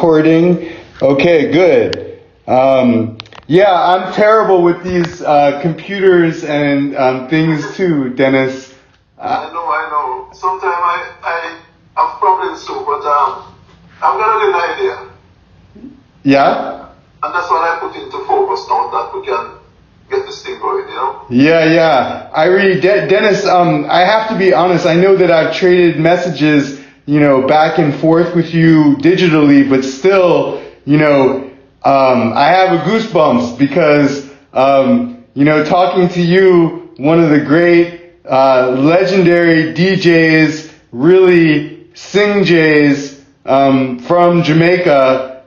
Recording. Okay, good. Yeah, I'm terrible with these computers and things too, Dennis. I know. Sometimes I have problems too, but I'm gonna get an idea. Yeah? And that's what I put into focus now, that we can get this thing going, you know? Yeah. I really, Dennis, I have to be honest, I know that I've traded messages, back and forth with you digitally, but still, I have a goosebumps because, talking to you, one of the great, legendary DJs, really singjays, from Jamaica,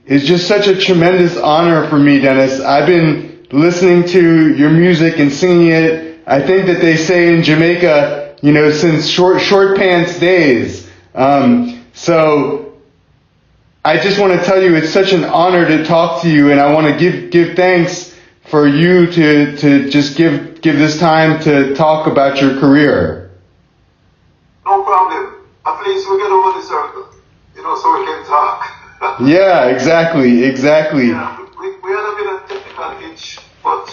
is just such a tremendous honor for me, Dennis. I've been listening to your music and singing it. I think that they say in Jamaica, since short pants days. So I just want to tell you it's such an honor to talk to you, and I want to give thanks for you to just give this time to talk about your career. No problem. At least we get over the circle, so we can talk. Yeah, exactly. Yeah, we had a bit of technical hitch, but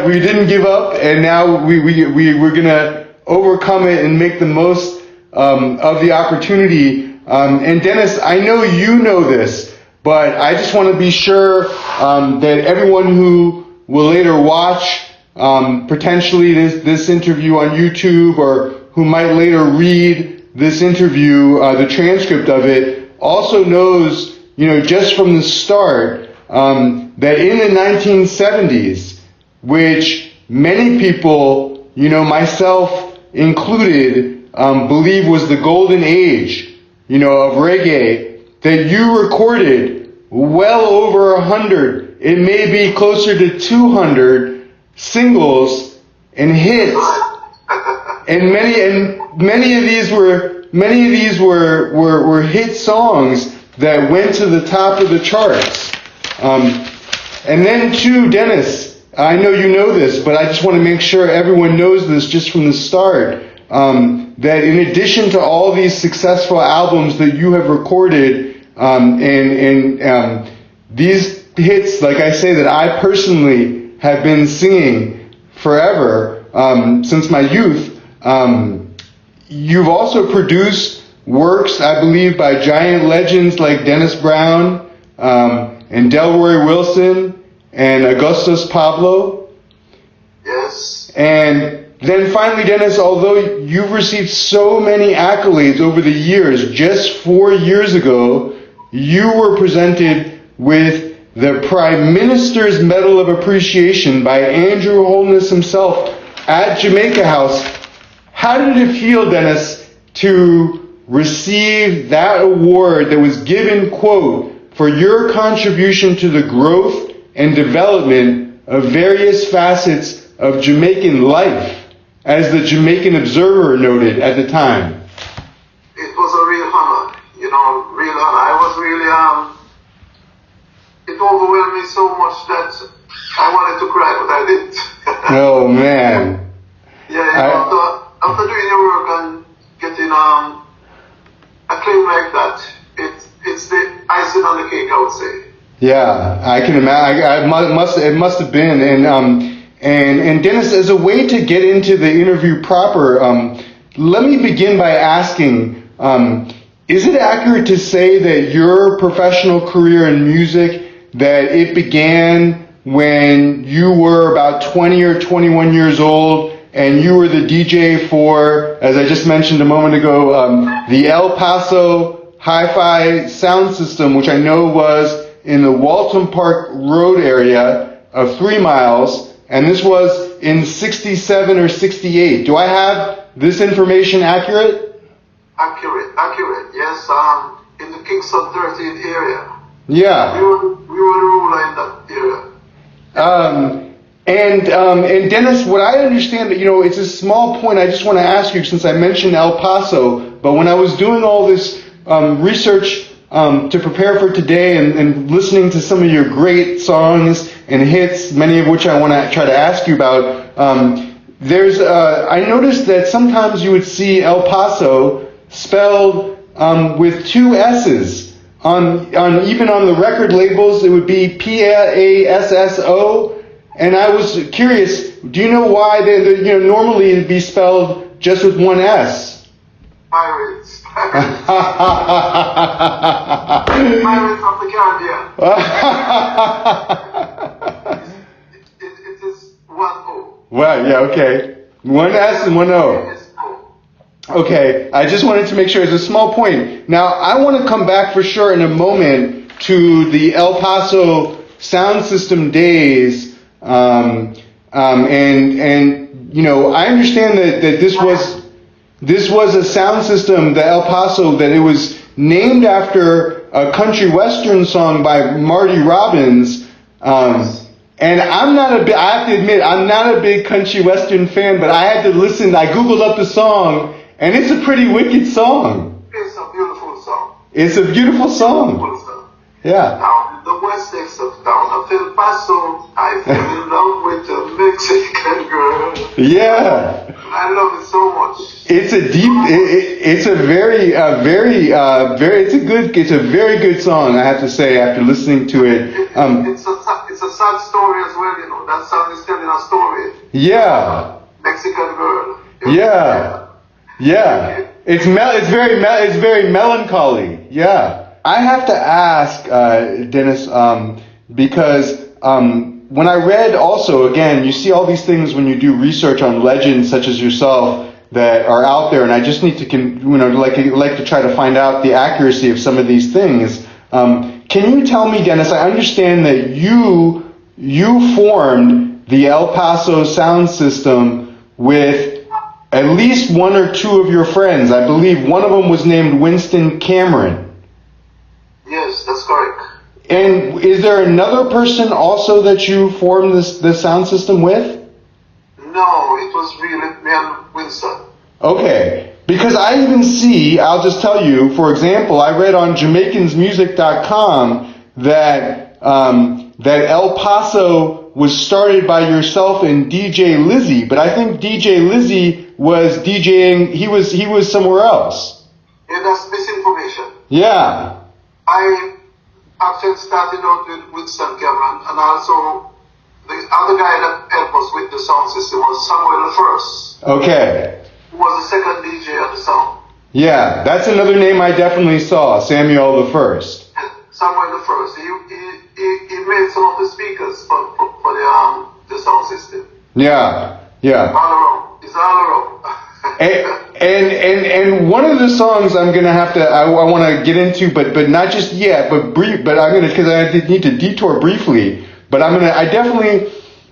we didn't give up, and now we're gonna overcome it and make the most of the opportunity. And Dennis, I know you know this, but I just want to be sure that everyone who will later watch potentially this interview on YouTube, or who might later read this interview, the transcript of it, also knows, just from the start, that in the 1970s, which many people, myself included, believe was the golden age, of reggae, that you recorded well over 100, it may be closer to 200 singles and hits, and many of these were hit songs that went to the top of the charts. And then too, Dennis, I know you know this, but I just want to make sure everyone knows this just from the start, that in addition to all these successful albums that you have recorded, and these hits, like I say, that I personally have been singing forever, since my youth, you've also produced works, I believe, by giant legends like Dennis Brown, and Delroy Wilson, and Augustus Pablo. Yes. And then finally, Dennis, although you've received so many accolades over the years, just 4 years ago, you were presented with the Prime Minister's Medal of Appreciation by Andrew Holness himself at Jamaica House. How did it feel, Dennis, to receive that award that was given, quote, for your contribution to the growth and development of various facets of Jamaican life, as the Jamaican Observer noted at the time? It was a real honor, real honor. I was really, it overwhelmed me so much that I wanted to cry, but I didn't. Oh, man. Yeah, after doing your work and getting acclaim like that, it's the icing on the cake, I would say. Yeah, I can imagine. It must have been. And Dennis, as a way to get into the interview proper, let me begin by asking, is it accurate to say that your professional career in music, that it began when you were about 20 or 21 years old, and you were the DJ for, as I just mentioned a moment ago, the El Paso Hi-Fi sound system, which I know was in the Walton Park Road area of 3 miles, and this was in 67 or 68. Do I have this information accurate? Accurate, yes. In the Kingston 13 area. Yeah. We were the ruler in that area. And Dennis, what I understand, it's a small point I just want to ask you, since I mentioned El Paso, but when I was doing all this research to prepare for today, and listening to some of your great songs and hits, many of which I want to try to ask you about, I noticed that sometimes you would see El Paso spelled with two S's. Even on the record labels, it would be Passo. And I was curious, do you know why normally it'd be spelled just with one S? Pirates. Pirates of the Caribbean. It is one O. Well, yeah, okay. One S and one O. Okay, I just wanted to make sure it's a small point. Now, I want to come back for sure in a moment to the El Paso sound system days, and I understand that this was a sound system, the El Paso, that it was named after a country western song by Marty Robbins. And I have to admit, I'm not a big country western fan, but I had to listen. I Googled up the song, and it's a pretty wicked song. It's a beautiful song. It's a beautiful song. Yeah. Now, the west exit town of El Paso, I fell in love with a Mexican girl. Yeah. I love it so much. It's a deep, it's a very, it's a very good song, I have to say, after listening to it. It's a sad story as well, that song is telling a story. Yeah. Mexican girl. Yeah. Yeah. It's very melancholy. Yeah. I have to ask, Dennis, because when I read also, again, you see all these things when you do research on legends such as yourself that are out there, and I just need to, like to try to find out the accuracy of some of these things. Can you tell me, Dennis, I understand that you formed the El Paso sound system with at least one or two of your friends. I believe one of them was named Winston Cameron. Yes, that's correct. And is there another person also that you formed this sound system with? No, it was really me and Winston. Okay, because I even see, I'll just tell you, for example, I read on JamaicansMusic.com that El Paso was started by yourself and DJ Lizzy, but I think DJ Lizzy was DJing, he was somewhere else. Yeah, that's misinformation. Yeah. I actually started out with Winston Cameron, and also the other guy that helped us with the sound system was Samuel the First. Okay. Who was the second DJ at the sound. Yeah, that's another name I definitely saw, Samuel the First. Samuel the First. He made some of the speakers for the sound system. Yeah, yeah. All around. It's all around. And one of the songs I'm gonna have to I want to get into, but not just yet, but because I need to detour briefly. But I'm gonna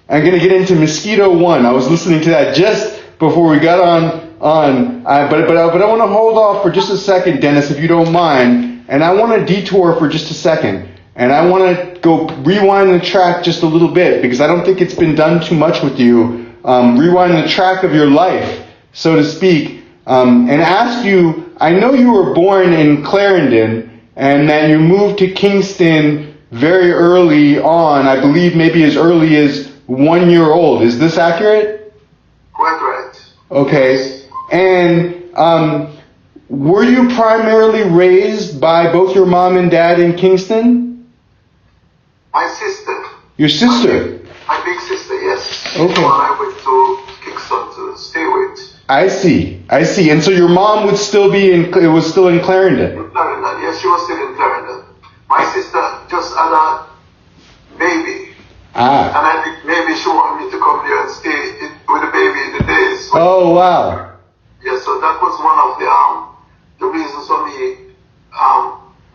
get into Mosquito One. I was listening to that just before we got on. But I want to hold off for just a second, Dennis, if you don't mind. And I want to detour for just a second, and I want to go rewind the track just a little bit because I don't think it's been done too much with you. Rewind the track of your life, so to speak, and ask you, I know you were born in Clarendon and that you moved to Kingston very early on, I believe maybe as early as 1 year old. Is this accurate? Quite right. Okay. And were you primarily raised by both your mom and dad in Kingston? My sister. Your sister? My big sister, yes. Okay. So I went to Kingston to stay with. I see. And so your mom was still in Clarendon? In Clarendon, yes, she was still in Clarendon. My sister just had a baby. And I think maybe she wanted me to come here and stay with the baby in the days. Oh, wow. Yeah, so that was one of the reasons for me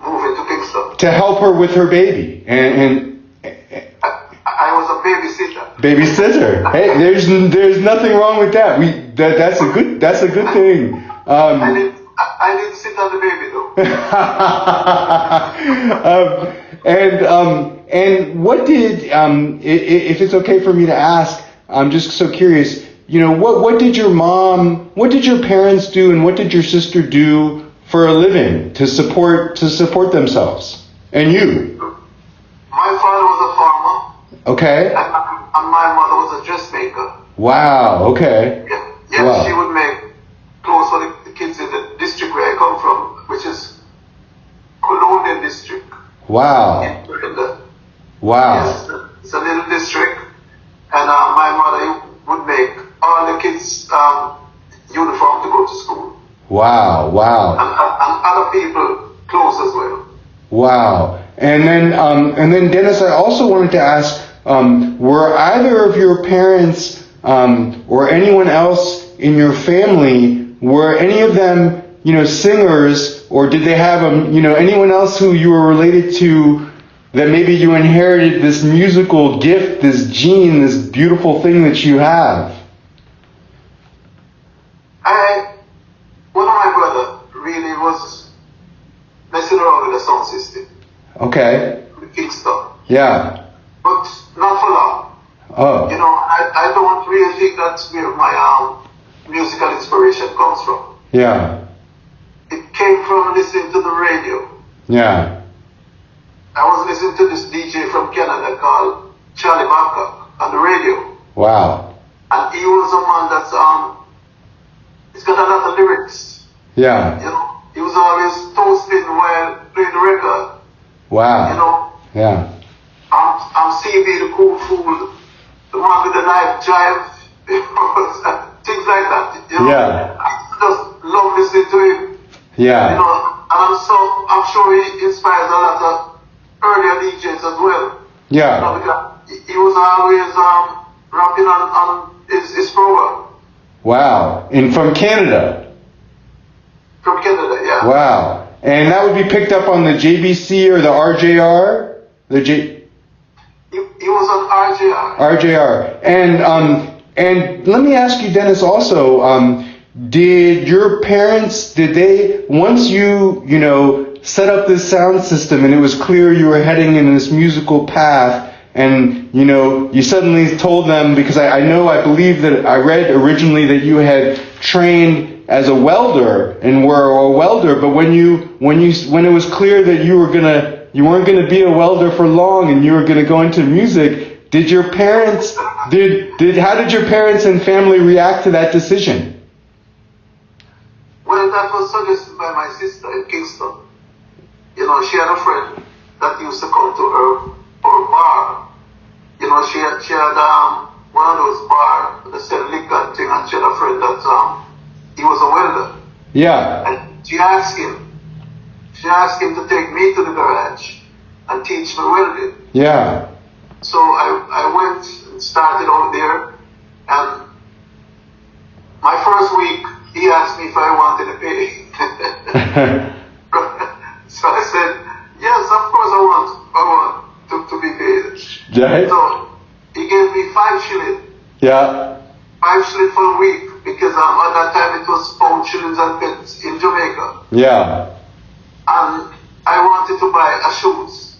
moving to Kingston. To help her with her baby. And I was a babysitter. Babysitter. Hey, there's nothing wrong with that. That's a good thing. I didn't sit on the baby though. And what did if it's okay for me to ask, I'm just so curious. What did your parents do, and what did your sister do for a living to support themselves and you? My father was a farmer. Okay. And my mother was a dressmaker. Wow. Okay. Yeah. Wow. She would make clothes for the kids in the district where I come from, which is district. Wow. Wow. Yes, it's a little district, and my mother would make all the kids uniform to go to school. Wow. Wow. And other people clothes as well. Wow. And then Dennis, I also wanted to ask, were either of your parents or anyone else in your family, were any of them, singers, or did they have anyone else who you were related to that maybe you inherited this musical gift, this gene, this beautiful thing that you have? One of my brother really was messing around with the sound system. Okay. With Kingston. Yeah. But not for long. Oh. I don't really think that's where my musical inspiration comes from. Yeah. It came from listening to the radio. Yeah. I was listening to this DJ from Canada called Charlie Babcock on the radio. Wow. And he was a man that's he's got a lot of lyrics. Yeah. He was always toasting while playing the record. Wow. Yeah. I'm CB, the cool fool, the one with the knife jive, things like that. Yeah. I just love listening to him. Yeah. And I'm sure he inspires a lot of earlier DJs as well. Yeah. Because he was always rapping on his program. Wow. And from Canada? From Canada, yeah. Wow. And that would be picked up on the JBC or the RJR? He was on RJR. RJR. And let me ask you, Dennis, also, did your parents, once you set up this sound system and it was clear you were heading in this musical path, and you suddenly told them, because I believe that I read originally that you had trained as a welder and were a welder, but when it was clear that you weren't gonna be a welder for long and you were gonna go into music, how did your parents and family react to that decision? Well, that was suggested by my sister in Kingston. She had a friend that used to come to her for a bar. She had one of those bars that said liquor thing, and she had a friend that he was a welder. Yeah. And she asked him to take me to the garage and teach me welding. Yeah. So I went and started out there, and my first week he asked me if I wanted to pay. So I said, yes, of course I want to be paid. Right. So he gave me 5 shillings. Yeah. 5 shillings for a week, because at that time it was pound, shillings and pence in Jamaica. Yeah. And I wanted to buy a shoes,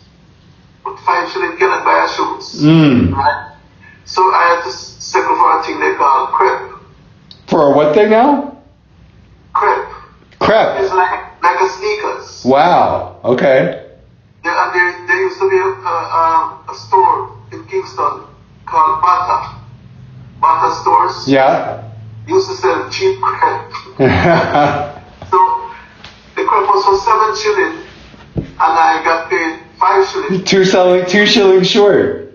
but 5 shillings cannot buy a shoes. Right? So I had to settle for a thing they call crepe. For what thing now? Crepe. Crepe. It's like a sneakers. Wow. Okay. There used to be a store in Kingston called Bata stores. Yeah. Used to sell cheap crepe. So the crepe was for 7 shillings, and I got paid 5 shillings. 2 shillings short.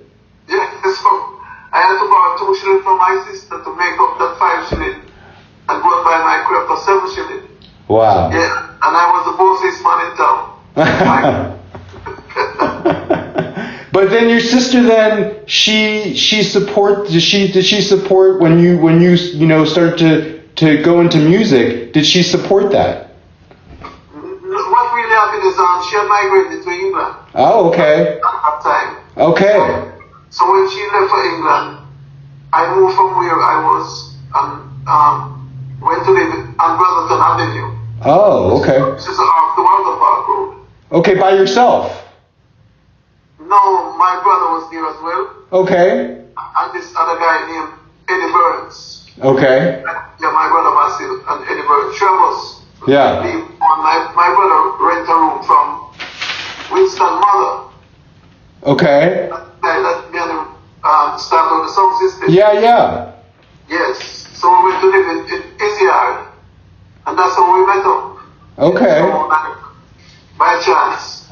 Yeah, so I had to borrow 2 shillings from my sister to make up that 5 shillings and go and buy my crepe for 7 shillings. Wow. Yeah, and I was the bossiest man in town. But then your sister, then did she support when you started to go into music? Did she support that? What really happened is she had migrated to England. Oh, okay. At that time. Okay. So when she left for England, I moved from where I was and went to live on Brotherton Avenue. Oh, okay. This is off the Walter Park Road. Okay, by yourself? No, my brother was there as well. Okay. And this other guy named Eddie Burns. Okay. Yeah, my brother Basil and Eddie Burns. Three of us. Yeah. My brother rented a room from Winston Mother. Okay. That me and him started on the sound system. Yeah. Yes. So we went to live in Izzyard. And that's how we met up. Okay. So, by by chance.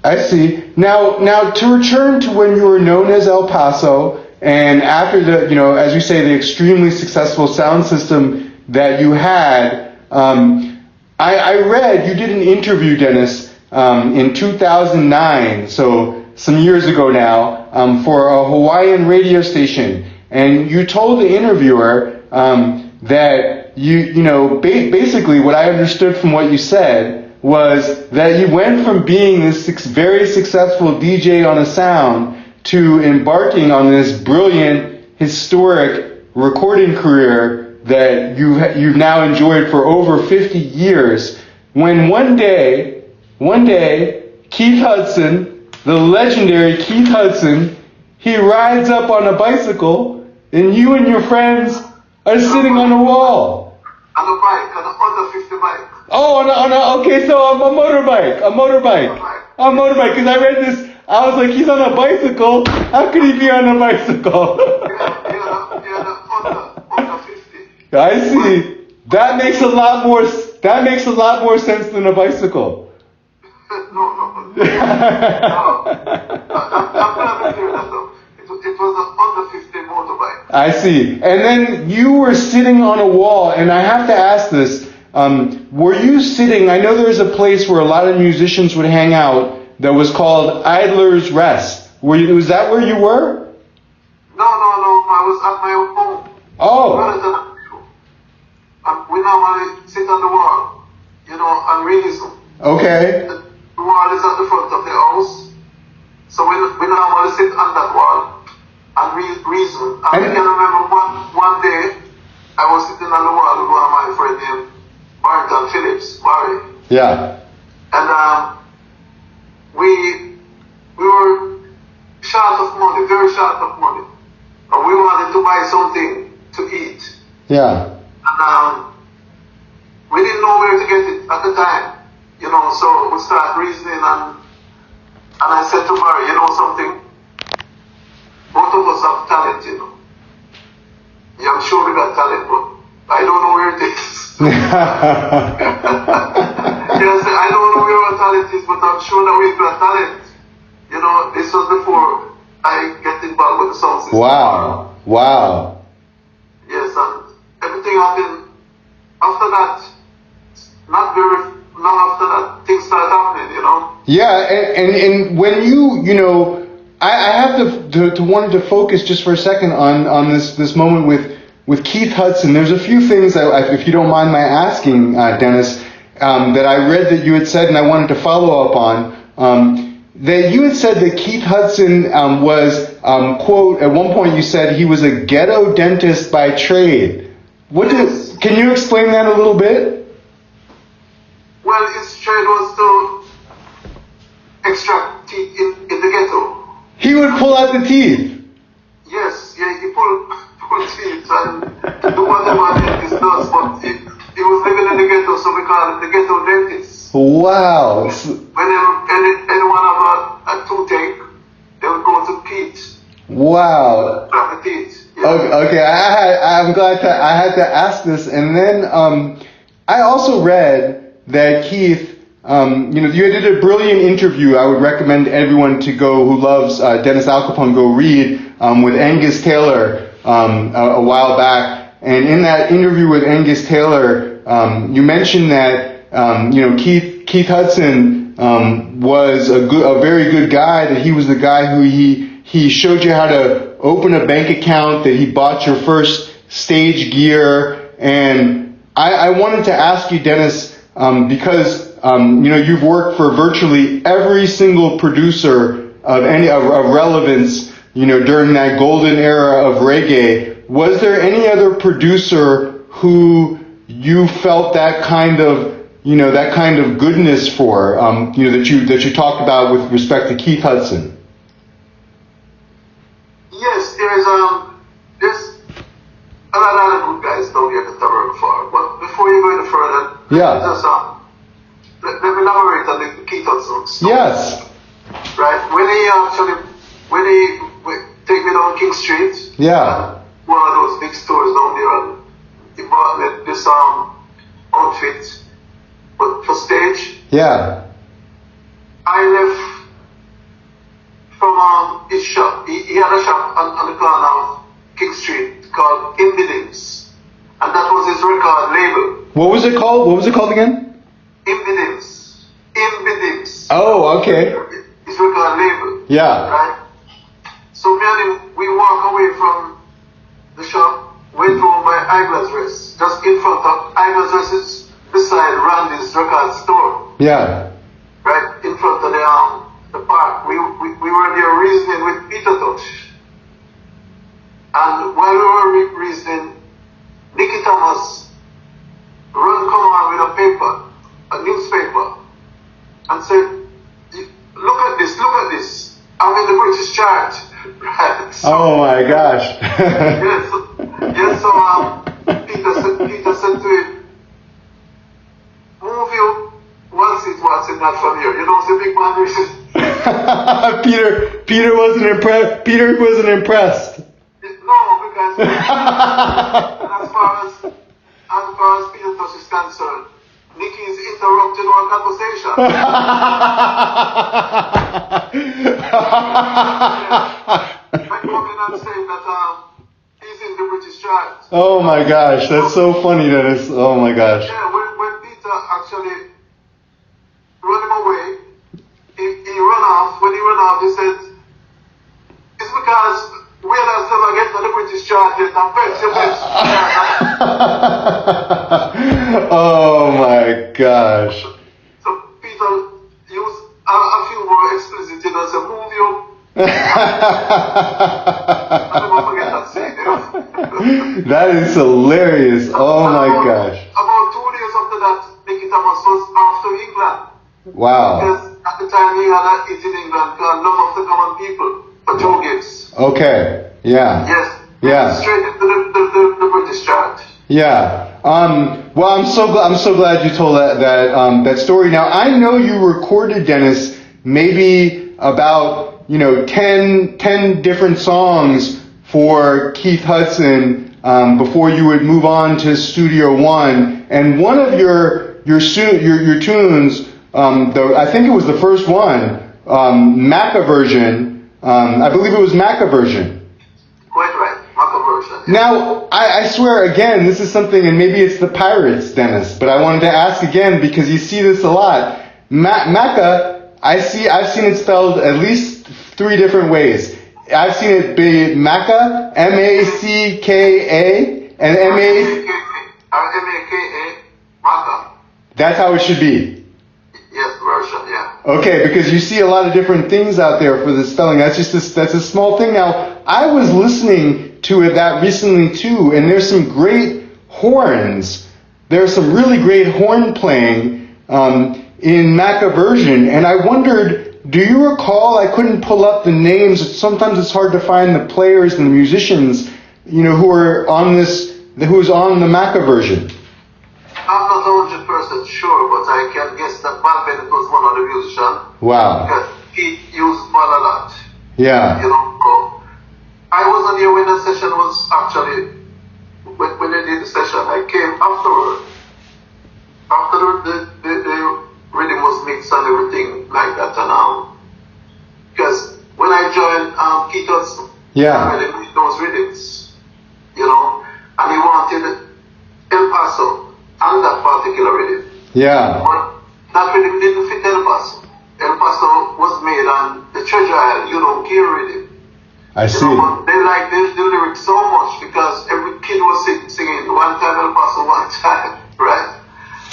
I see. Now to return to when you were known as El Paso, and after the, as you say, the extremely successful sound system that you had, I read you did an interview, Dennis, in 2009, so some years ago now, for a Hawaiian radio station, and you told the interviewer that basically what I understood from what you said was that you went from being this very successful DJ on a sound to embarking on this brilliant, historic recording career that you've now enjoyed for over 50 years. When one day, Keith Hudson, the legendary Keith Hudson, he rides up on a bicycle, and you and your friends are sitting on a wall. On a bike, on a under 50 bike. Oh, okay, so a motorbike, because I read this, I was like, he's on a bicycle, how could he be on a bicycle? Under 50. I see. That makes a lot more sense than a bicycle. No. I'm glad to hear that though. It was an under 50 motorbike. I see. And then you were sitting on a wall, and I have to ask this, were you sitting, I know there's a place where a lot of musicians would hang out that was called Idler's Rest. Was that where you were? No, I was at my own home. Oh. We normally sit on the wall, and reason. Okay. The wall is at the front of the house, so we normally sit on that wall and reason. And I can remember one day I was sitting on the wall with one of my friends named Barton Phillips, Marley. Yeah. And we were short of money, very short of money, and we wanted to buy something to eat. Yeah. And we didn't know where to get it at the time, so we started reasoning, and I said to Barry, something, both of us have talent, Yeah, I'm sure we got talent, but I don't know where it is. Yes, I don't know where our talent is, but I'm sure that we've got talent. This was before I get involved with the sound system. Wow. Yes, and everything happened after that. Not very long after that, things started happening, Yeah, and when I have to wanted to focus just for a second on this moment with Keith Hudson. There's a few things that, if you don't mind my asking, Dennis, that I read that you had said, and I wanted to follow up on. That you had said that Keith Hudson was, quote, at one point you said he was a ghetto dentist by trade. Can you explain that a little bit? Well, his trade was to extract teeth in the ghetto. He would pull out the teeth? Yes, he pulled teeth and do whatever dentist does, but he was living in the ghetto, so we call him the ghetto dentist. Wow. When anyone have a toothache, they would go to Pete. Wow. Extract the teeth. Yeah. Okay, I'm glad I had to ask this. And then I also read that Keith, you did a brilliant interview. I would recommend everyone who loves Dennis Alcapone, go read with Angus Taylor a while back. And in that interview with Angus Taylor, you mentioned that Keith Hudson was a very good guy. That he was the guy who he showed you how to open a bank account. That he bought your first stage gear. And I wanted to ask you, Dennis, because you've worked for virtually every single producer of relevance, during that golden era of reggae. Was there any other producer who you felt that kind of goodness for, that you talked about with respect to Keith Hudson? Yes, there's a lot of other good guys down here that I work for. But before you go any further, let me elaborate on the Keith Hudson stuff. Yes. Right, when he take me down King Street, one of those big stores down there, and he bought me this outfit for stage. Yeah. I left from his shop. He had a shop on the corner of King Street called Impedance. And that was his record label. What was it called? What was it called again? Impedance. Impedance. Oh, okay. His record label. Yeah. Right? So me and him, we walk away from the shop, went home by Eyeglass Rest. Just in front of Eyeglass Rest is beside Randy's record store. Yeah. Right in front of the park. We were there reasoning with Peter Touch. And while we were reasoning, Nicky Thomas come on with a paper, a newspaper, and said, look at this. I'm in the British chart. Right. So, oh my gosh. yes, so Peter said to him, move you once it not from here. You know the big man Peter wasn't impressed. Peter wasn't impressed. No, because as far as Peter Touch is concerned, Nicky is interrupting our conversation. I come in and saying that he's in the British chart. Oh my gosh, that's so funny, Dennis. Oh my gosh. Yeah, when Peter actually run him away, he ran off. When he ran off, he said, it's because we are still get to the British chart yet. Oh my gosh. So Peter used a few more explicit, and said, move you. That is hilarious. Oh my gosh. About 2 days after that, Nicky Thomas was off to England. Wow. Because at the time he had a hit in England called Love of the Common People for Joe Gibbs. Okay. Yeah. Yes. Yeah. Straight into the British chart. Yeah. Well, I'm so glad you told that story. Now, I know you recorded, Dennis, maybe about 10 different songs for Keith Hudson before you would move on to Studio One. And one of your tunes, I think it was the first one, Macca version. I believe it was Macca version. Quite right. Macca version. Now, I swear again, this is something, and maybe it's the Pirates, Dennis, but I wanted to ask again because you see this a lot. Macca, I've seen it spelled at least 3 different ways. I've seen it be Macca, M-A-C-K-A, and M-A-K-A, Macca. That's how it should be. Yes, version, yeah. Okay, because you see a lot of different things out there for the spelling. That's a small thing. Now, I was listening to that recently too, and there's some great horns. There's some really great horn playing in Macca version, and I wondered, do you recall, I couldn't pull up the names, sometimes it's hard to find the players and the musicians, who are on who's on the Macca version. I'm not 100% sure, but I can guess that Bob Bennett was one of the musicians. Wow. Because he used Bob a lot. Yeah. I wasn't here when the session was actually, when they did the session. I came afterward. After the rhythm was mixed and everything like that. And because when I joined Keith Hudson, yeah, I made those rhythms, and he wanted El Paso and that particular rhythm. Yeah. But that rhythm didn't fit El Paso. El Paso was made on the Treasure Isle, You Don't Care rhythm. I see. But they liked the lyrics so much because every kid was singing one time El Paso, one time, right?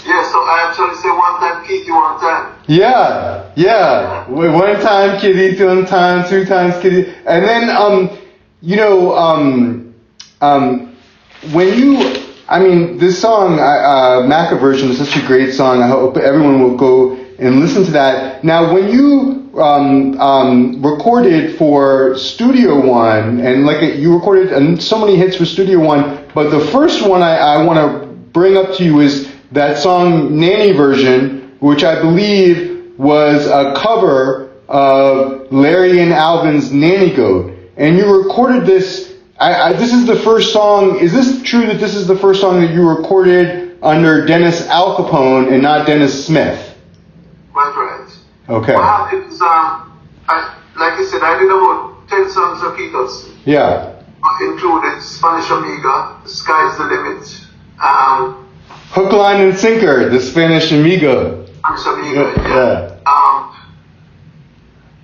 Yeah, so I actually say one time Kitty, one time. Yeah. One time Kitty, 1 time, 2 times Kitty. And then, when you, this song, Macca version is such a great song. I hope everyone will go and listen to that. Now, when you recorded for Studio One, and you recorded so many hits for Studio One, but the first one I want to bring up to you is that song Nanny version, which I believe was a cover of Larry and Alvin's Nanny Goat. And you recorded this, this is the first song, is this true that this is the first song that you recorded under Dennis Alcapone and not Dennis Smith? That's right. Okay. What happened is, like I said, I did about 10 songs of Keith Hudson. Yeah. Included Spanish Amiga, Sky's the Limit, Hook, Line, and Sinker, the Spanish Amigo. Spanish Amiga, Yeah.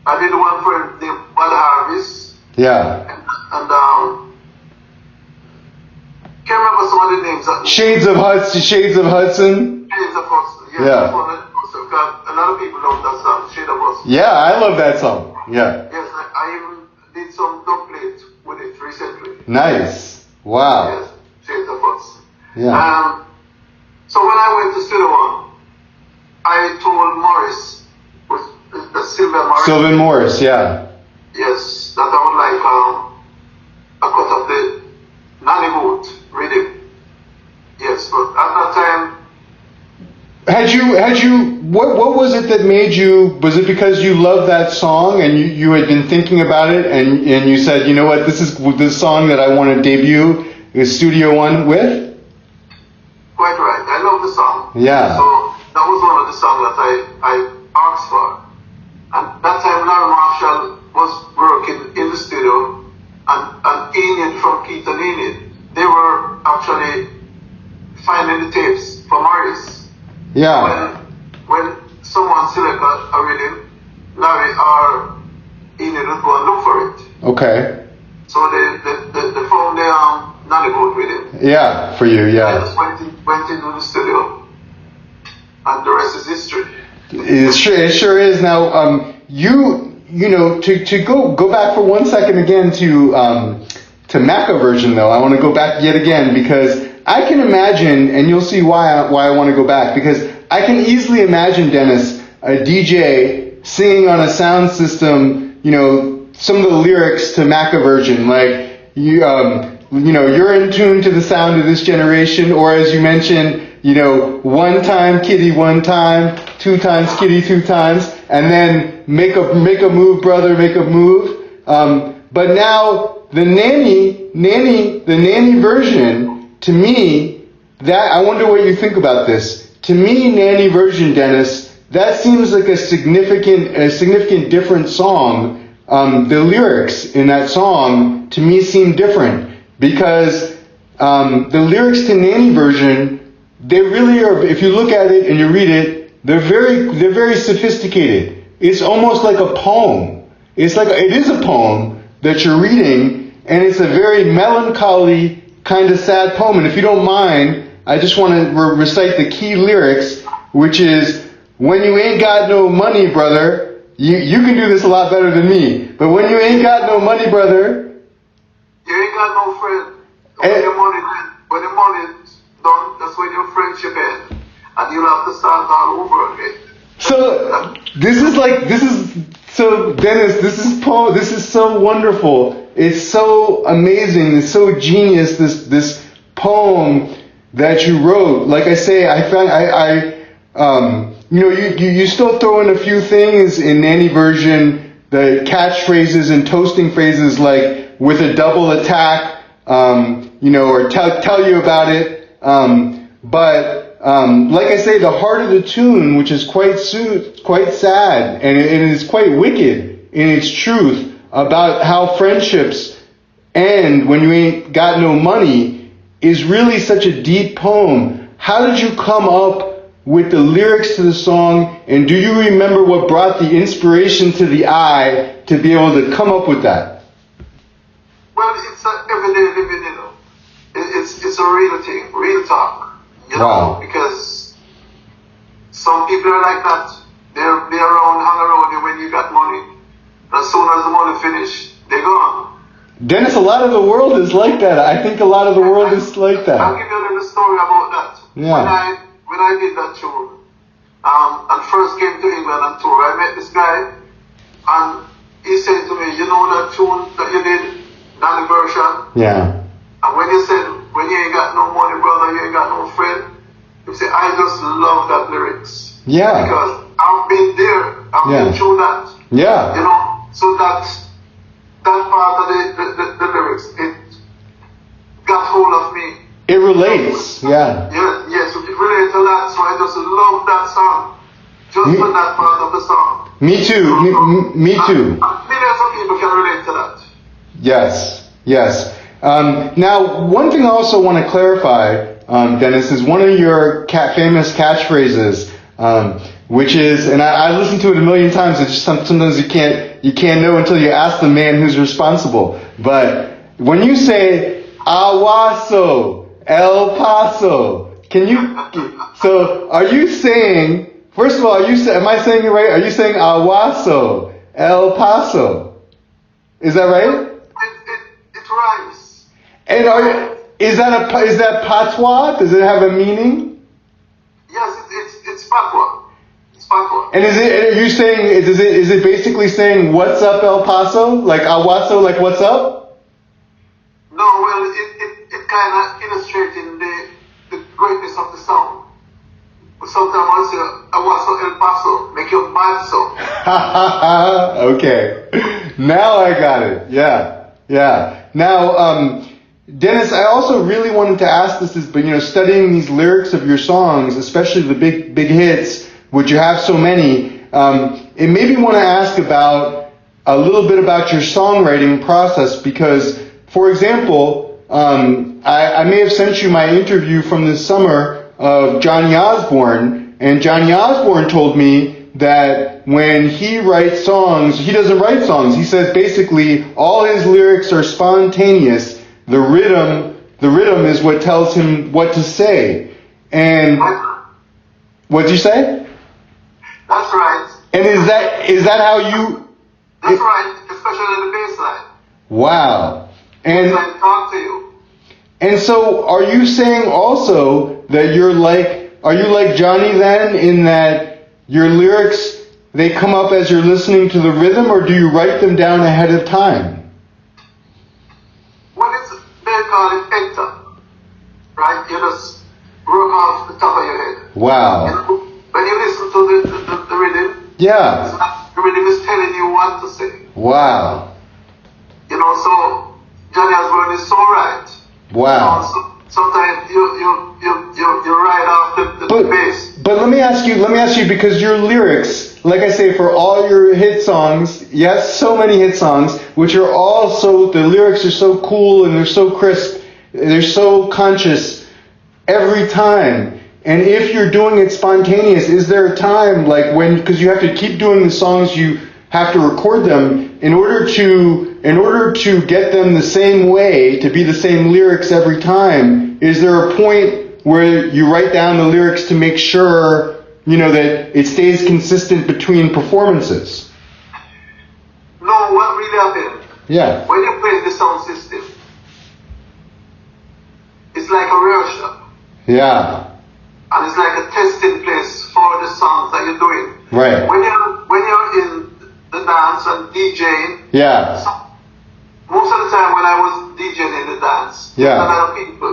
I did one for named Bud Harvest. Yeah. And can't remember some of the names. Shades of Hudson. Shades of Hudson, Yeah. A lot of people love that song, Shades of Hudson. Yeah, I love that song. Yeah. Yes, I even did some dub plate with it recently. Nice. Wow. Yes, Shades of Hudson. Yeah. So when I went to Studio One, I told Morris, Sylvan Morris, yeah. Yes, that I would like a cut of the Nanny boot rhythm. Yes, but at that time. Had you what was it that made you, was it because you loved that song and you had been thinking about it and you said, you know what, this is the song that I want to debut Studio One with? Quite right, I love the song. Yeah. So that was one of the songs that I asked for. And that time Larry Marshall was working in the studio and Enid from Keith and Enid, they were actually finding the tapes for Morris. Yeah. When someone select a rhythm, Larry or Enid would go and look for it. Okay. So they found the Nanny boot rhythm. Yeah, for you, yeah. I just went into the studio and the rest is history. It sure is. Now, you know, to go back for 1 second again to Macca version though. I want to go back yet again because I can imagine, and you'll see why I want to go back, because I can easily imagine, Dennis, a DJ singing on a sound system, you know, some of the lyrics to Macca version, like you know, you're in tune to the sound of this generation, or as you mentioned, you know, one time kitty, one time, two times kitty, two times, and then make a move, brother, make a move. But now the nanny version, to me, that I wonder what you think about this. To me, Nanny version, Dennis, that seems like a significant different song. The lyrics in that song to me seem different because the lyrics to Nanny version, they really are. If you look at it and you read it, they're very sophisticated. It's almost like a poem. It is a poem that you're reading, and it's a very melancholy, kind of sad poem. And if you don't mind, I just want to recite the key lyrics, which is, when you ain't got no money, brother, you can do this a lot better than me, but when you ain't got no money, brother, you ain't got no friend. When the money's done, that's when your friendship ends, and you'll have to start all over again. So Dennis, this is so wonderful. It's so amazing. It's so genius. This poem that you wrote. Like I say, I found you know, you still throw in a few things in Nanny version, the catchphrases and toasting phrases like with a double attack, you know, or tell you about it. But like I say, the heart of the tune, which is quite sad and it is quite wicked in its truth about how friendships end when you ain't got no money, is really such a deep poem. How did you come up with the lyrics to the song, and do you remember what brought the inspiration to the eye to be able to come up with that? Well, it's an everyday living, you know. It's a real thing, real talk, you know, because some people are like that. They're around, hang around you when you got money. As soon as the money finish, they're gone. Dennis, a lot of the world is like that. I think a lot of the world is like that. I'll give you a little story about that. Yeah. When I did that tour, and first came to England on tour, I met this guy, and he said to me, you know that tune that you did, Nanny version? Yeah. And when you said, when you ain't got no money, brother, you ain't got no friend, you say, I just love that lyrics. Yeah. Because I've been there, I've been through that. Yeah. You know, so that part of the lyrics, it got hold of me. It relates, yeah. Yes, it relates a lot, so I just love that song. Just for that part of the song. Me too. Me too. Millions of people can relate to that. Yes. Yes. Now, one thing I also want to clarify, Dennis, is one of your famous catchphrases, which is, and I listened to it a million times. It's just sometimes you can't know until you ask the man who's responsible. But when you say Awaso, El Paso, can you? So, are you saying? First of all, am I saying it right? Are you saying Awaso, El Paso? Is that right? It rhymes. And is that patois? Does it have a meaning? Yes, it's patois. It's patois. And are you saying, is it basically saying, what's up, El Paso? Like Awaso, like what's up? No, well, it kind of illustrating the greatness of the song. Sometimes I say, Awaso El Paso, make your bad so. Okay. Now I got it. Yeah. Now, Dennis, I also really wanted to ask this, but studying these lyrics of your songs, especially the big hits, which you have so many, it made me want to ask about a little bit about your songwriting process because, for example, I may have sent you my interview from this summer of Johnny Osborne, and Johnny Osborne told me that when he writes songs, he doesn't write songs. He says basically all his lyrics are spontaneous. The rhythm is what tells him what to say. And what'd you say? That's right. And is that how you? That's right, especially the bass line. Wow. And I talk to you. And so, are you saying also that are you like Johnny then, in that your lyrics, they come up as you're listening to the rhythm, or do you write them down ahead of time? Well, they call it enter, right? You just work off the top of your head. Wow. When you listen to the rhythm, Yeah. the rhythm is telling you what to say. Wow. So Johnny Osborne is so right. Wow. Sometimes you ride off the bass. But let me ask you, because your lyrics, like I say, for all your hit songs, yes, so many hit songs, which are all the lyrics are so cool and they're so crisp, they're so conscious every time. And if you're doing it spontaneous, is there a time because you have to keep doing the songs, you have to record them in order to get them the same way, to be the same lyrics every time, is there a point where you write down the lyrics to make sure, that it stays consistent between performances? No, what really happened? Yeah. When you play the sound system, it's like a rehearsal. Yeah. And it's like a testing place for the songs that you're doing. Right. When you're in the dance and DJing. Yeah. Most of the time when I was DJing in the dance, a lot of people,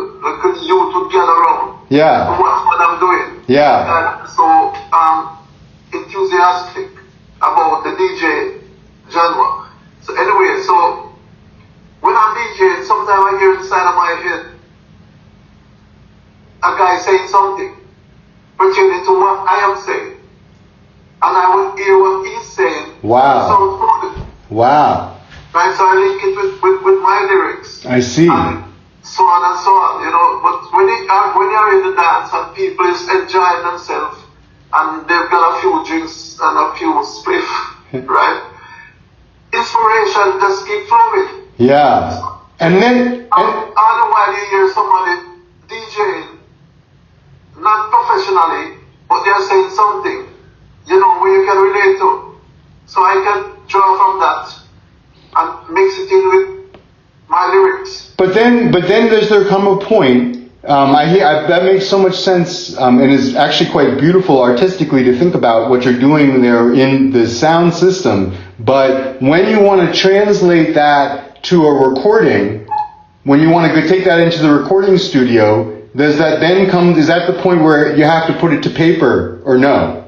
youth would gather around. Yeah. To watch what I'm doing. Yeah. And so enthusiastic about the DJ genre. So anyway, so when I'm DJing, sometimes I hear inside of my head a guy saying something pertaining to what I am saying. And I would hear what he's saying. Wow. So good. Wow. Right, so I link it with my lyrics. I see. And so on and so on, But when you're in the dance and people is enjoying themselves and they've got a few drinks and a few spliff, right? Inspiration just keep flowing. Yeah. And then all the while you hear somebody DJing, not professionally, but they're saying something, where you can relate to. So I can draw from that and mix it in with my lyrics. But then does there come a point? That makes so much sense, and is actually quite beautiful artistically to think about what you're doing there in the sound system. But when you want to translate that to a recording, when you want to go take that into the recording studio, does that then come? Is that the point where you have to put it to paper, or no?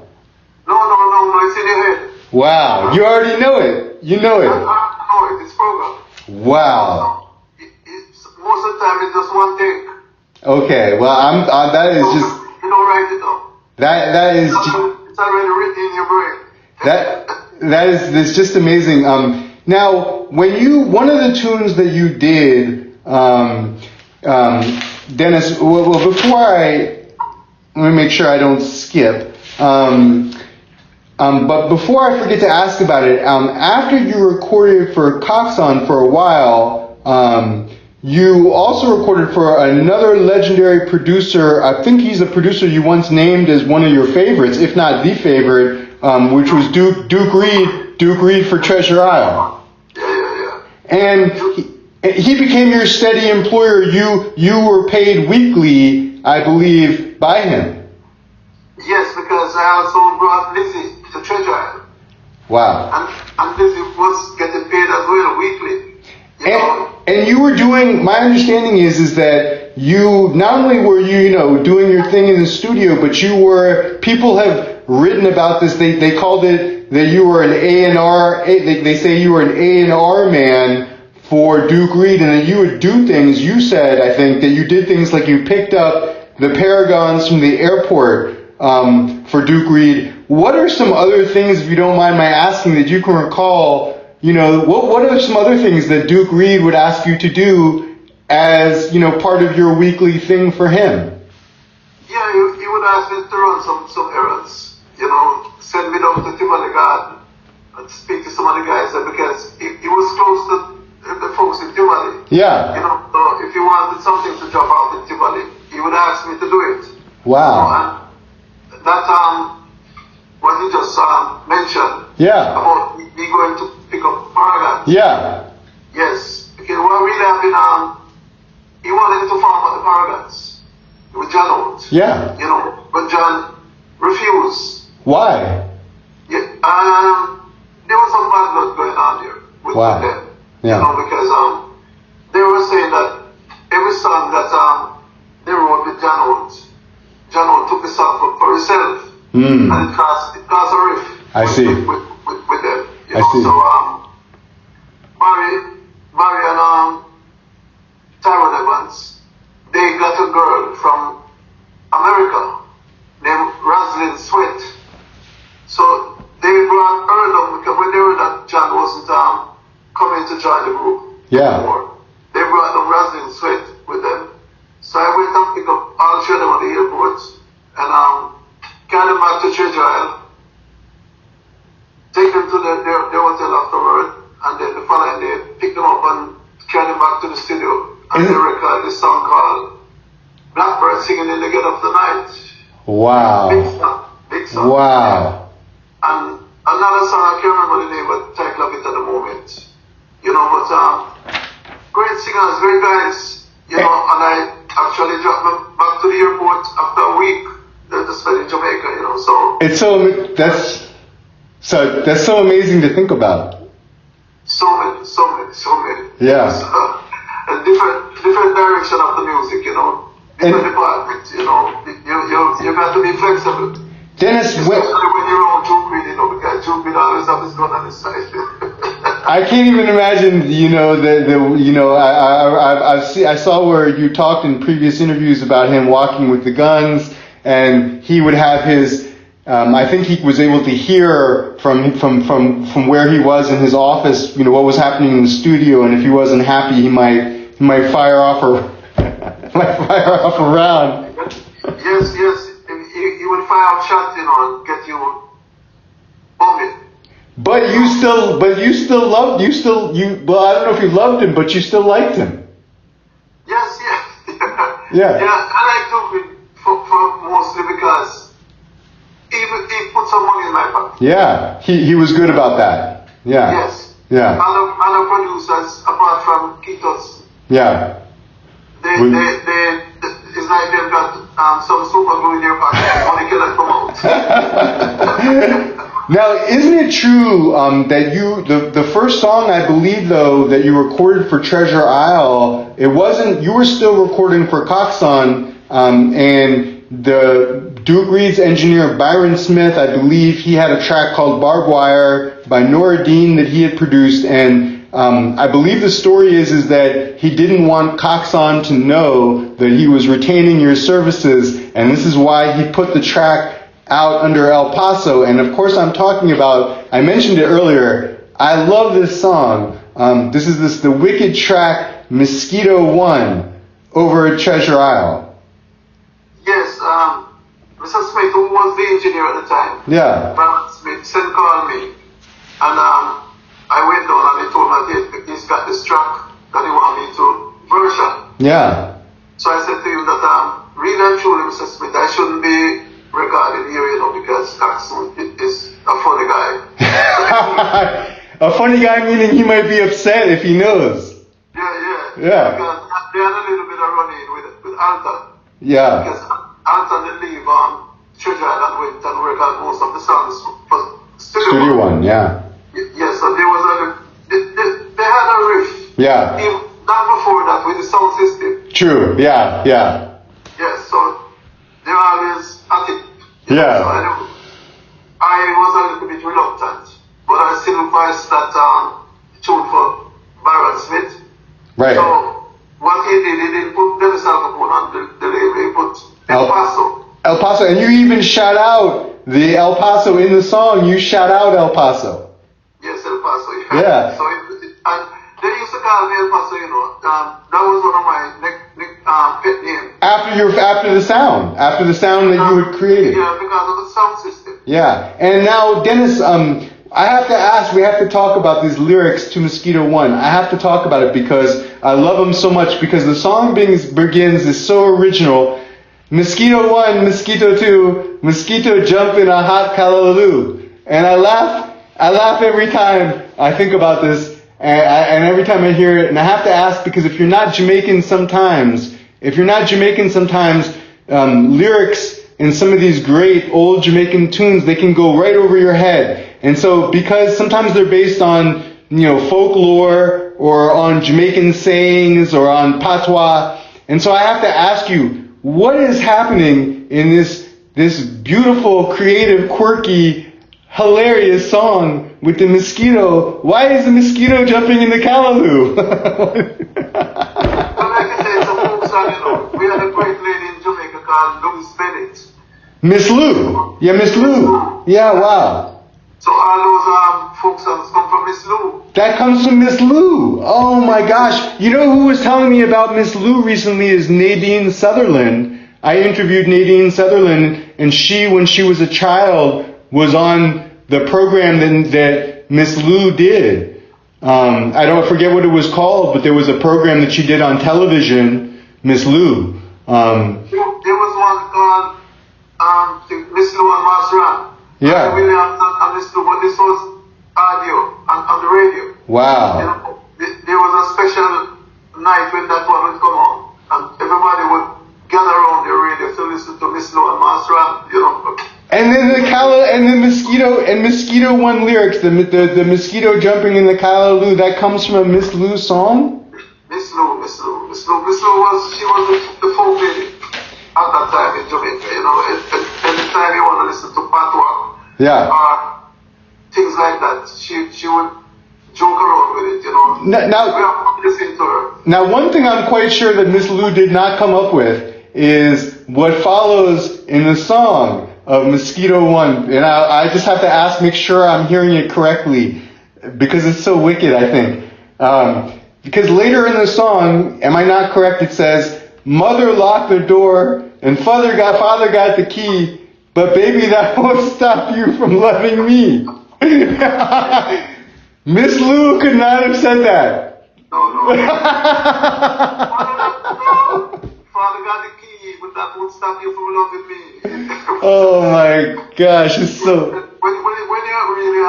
No, it's in your head. Wow, you already know it. You know it. I know it. It's programmed. Wow. Most of the time, it's just one take. Okay, well, that is just. You don't write it down. That is. It's already written in your brain. that's just amazing. Now, one of the tunes that you did, Dennis. Well, let me make sure I don't skip. But before I forget to ask about it, after you recorded for Coxsone for a while, you also recorded for another legendary producer. I think he's a producer you once named as one of your favorites, if not the favorite, which was Duke Reid. Duke Reid for Treasure Isle. Yeah. And he became your steady employer. You were paid weekly, I believe, by him. Yes, because I also brought Lizzie to Treasure Island. Wow. And Lizzie was getting paid as well weekly. And you were doing, my understanding is that you, not only were you, doing your thing in the studio, but people have written about this, they called it that you were an A&R, they say you were an A&R man for Duke Reid, and that you would do things, you said, I think, that you did things like you picked up the Paragons from the airport for Duke Reid. What are some other things, if you don't mind my asking, that you can recall? What are some other things that Duke Reid would ask you to do as, part of your weekly thing for him? Yeah, he would ask me to run some errands. Send me down to Tivoli Garden and speak to some of the guys there, because he was close to the folks in Tivoli. Yeah. So if he wanted something to drop out in Tivoli, he would ask me to do it. Wow. And that what you just mentioned. Yeah. About me going to pick up Paragons. Yeah. Yes. Because what really happened, he wanted to farm at the Paragons with John Oates. Yeah. But John refused. Why? Yeah. There was some bad blood going on there with them. Yeah. Because they were saying that every song that they wrote with John Oates took the song for himself. And it caused a riff. I see. With them. I see. So Barry and Tyrone Evans, they got a girl from America named Rosalind Sweat. So they brought her along because when they heard that John wasn't coming to join the group anymore, they brought them Rosalind Sweat with them. So I went and picked up all three of them at the airport and carried them back to Treasure Isle, take them to their hotel afterward, and then the following day pick them up and carry them back to the studio, and they recorded this song called Blackbird Singing in the Dead of the Night. Wow. Big song. Wow. And another song, I can't remember the name, but title of it at the moment. But great singers, great guys, and I actually dropped them back to the airport after a week to spend in Jamaica, so. It's that's so amazing to think about. So many. Yeah. A different direction of the music, different departments, you got to be flexible. Dennis, especially when you're on Duke Reid, because Duke Reid always have his gun on his side. I can't even imagine, I saw where you talked in previous interviews about him walking with the guns, and he would have his, I think he was able to hear from where he was in his office, what was happening in the studio, and if he wasn't happy, he might fire off a round. Yes. He would fire off shots, and get you bumming. Well, I don't know if you loved him, but you still liked him. Yes. Yeah. Yeah, I like Duke Reid for mostly because he put some money in my pocket. Yeah, he was good about that. Yeah. Yes. Yeah. Other producers, apart from Keith Hudson. Yeah. It's like they've got some super glue in their pocket. Money cannot come out. Now, isn't it true that the first song, I believe, though, that you recorded for Treasure Isle, you were still recording for Coxsone, and the Duke Reid's engineer, Byron Smith, I believe he had a track called Barbed Wire by Nora Dean that he had produced, and I believe the story is that he didn't want Coxsone to know that he was retaining your services, and this is why he put the track out under El Paso, and of course I'm talking about, I mentioned it earlier, I love this song. This is the wicked track Mosquito One over at Treasure Isle. Yes, Mr. Smith, who was the engineer at the time, Yeah. Brandon Smith, called me, and I went down and he told me that he's got this track that he wanted me to version. Yeah. So I said to him that really and truly, Mr. Smith, I shouldn't be regarded here, because Coxsone is a funny guy. A funny guy meaning he might be upset if he knows. Yeah. Yeah. Because they had a little bit of run-in with Alton. Yeah. Because Alton didn't leave Treasure Island and went and worked out most of the songs for Studio One, yeah. Yes, so there was they had a riff. Yeah. Not before that with the sound system. True, yeah. Yes, so they're always at it. Yeah. So I was a little bit reluctant, but I still voiced that tune for Byron Smith. Right. So what he didn't put Dennis Alcapone on the label, he put El Paso. El Paso, and you even shout out the El Paso in the song. You shout out El Paso. Yes, El Paso. Yeah. So and they used to call me El Paso, that was one of my pet names. After the sound that you had created. Yeah, because of the sound system. Yeah, and now Dennis, I have to ask, we have to talk about these lyrics to Mosquito One. I have to talk about it because I love them so much, because the song begins is so original. Mosquito One, Mosquito Two, Mosquito jump in a hot callaloo. And I laugh every time I think about this, and every time I hear it. And I have to ask, because if you're not Jamaican sometimes, lyrics in some of these great old Jamaican tunes, they can go right over your head. And so, because sometimes they're based on, folklore or on Jamaican sayings or on patois. And so I have to ask you, what is happening in this beautiful, creative, quirky, hilarious song with the mosquito? Why is the mosquito jumping in the callaloo? Well, like I said, it's a folk song, We had a great lady in Jamaica called Louise Bennett. Miss Lou. Yeah, Miss Lou. Yeah, wow. So all those folk songs come from Miss Lou. That comes from Miss Lou. Oh my gosh. You know who was telling me about Miss Lou recently is Nadine Sutherland. I interviewed Nadine Sutherland, and she, when she was a child, was on the program that Miss Lou did. I don't forget what it was called, but there was a program that she did on television, Miss Lou. There was one called Miss Lou and Master. Yeah. And Miss Lou, but this was audio on the radio. Wow. There was a special night when that one would come on, and everybody would gather around the radio to listen to Miss Lou and Master. And then the Mosquito One lyrics, the mosquito jumping in the callaloo, that comes from a Miss Lou song? Miss Lou was the folk lady at that time in Jamaica, anytime you want to listen to patois, things like that, she would joke around with it, Now, listening to her. Now, one thing I'm quite sure that Miss Lou did not come up with is what follows in the song of Mosquito One. And I just have to make sure I'm hearing it correctly, because it's so wicked, I think. Because later in the song, am I not correct, it says, Mother locked the door and Father got the key, but baby, that won't stop you from loving me. Miss Lou could not have said that. No. Father got the key, but that won't stop you from loving me. Oh my gosh, it's so... When you're really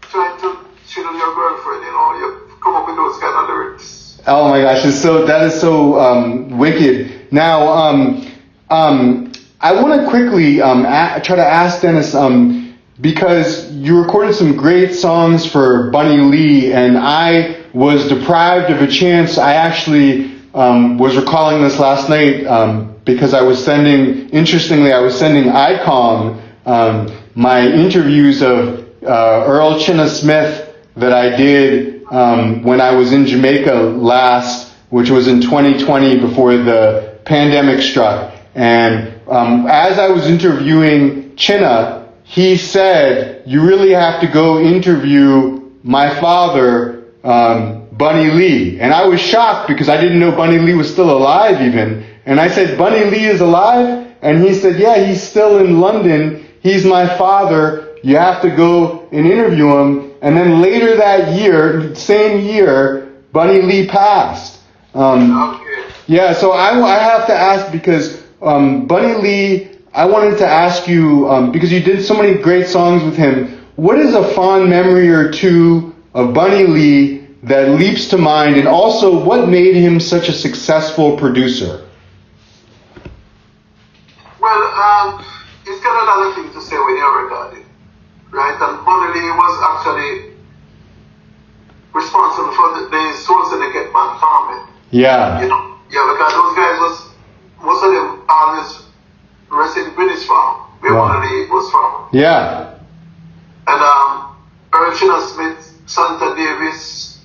trying to cheat on your girlfriend, you come up with those kind of lyrics. Oh my gosh, that is so wicked. Now, I want to quickly try to ask Dennis, because you recorded some great songs for Bunny Lee, and I was deprived of a chance. I actually was recalling this last night because I was sending ICOM my interviews of Earl Chinna Smith that I did when I was in Jamaica last, which was in 2020 before the pandemic struck. And as I was interviewing Chinna, he said, you really have to go interview my father, Bunny Lee. And I was shocked because I didn't know Bunny Lee was still alive even. And I said, Bunny Lee is alive? And he said, yeah, he's still in London. He's my father. You have to go and interview him. And then later that year, same year, Bunny Lee passed. Yeah, so I have to ask because Bunny Lee, I wanted to ask you, because you did so many great songs with him, what is a fond memory or two of Bunny Lee that leaps to mind, and also what made him such a successful producer? Well, he's got another thing to say when you're recording, right? And Bunny Lee was actually responsible for the Soul Syndicate band farming. Yeah. You know, yeah, because those guys most of them always rest in British farm, where Bunny Lee was from. Yeah. And Earl Chinna Smith, Santa Davis,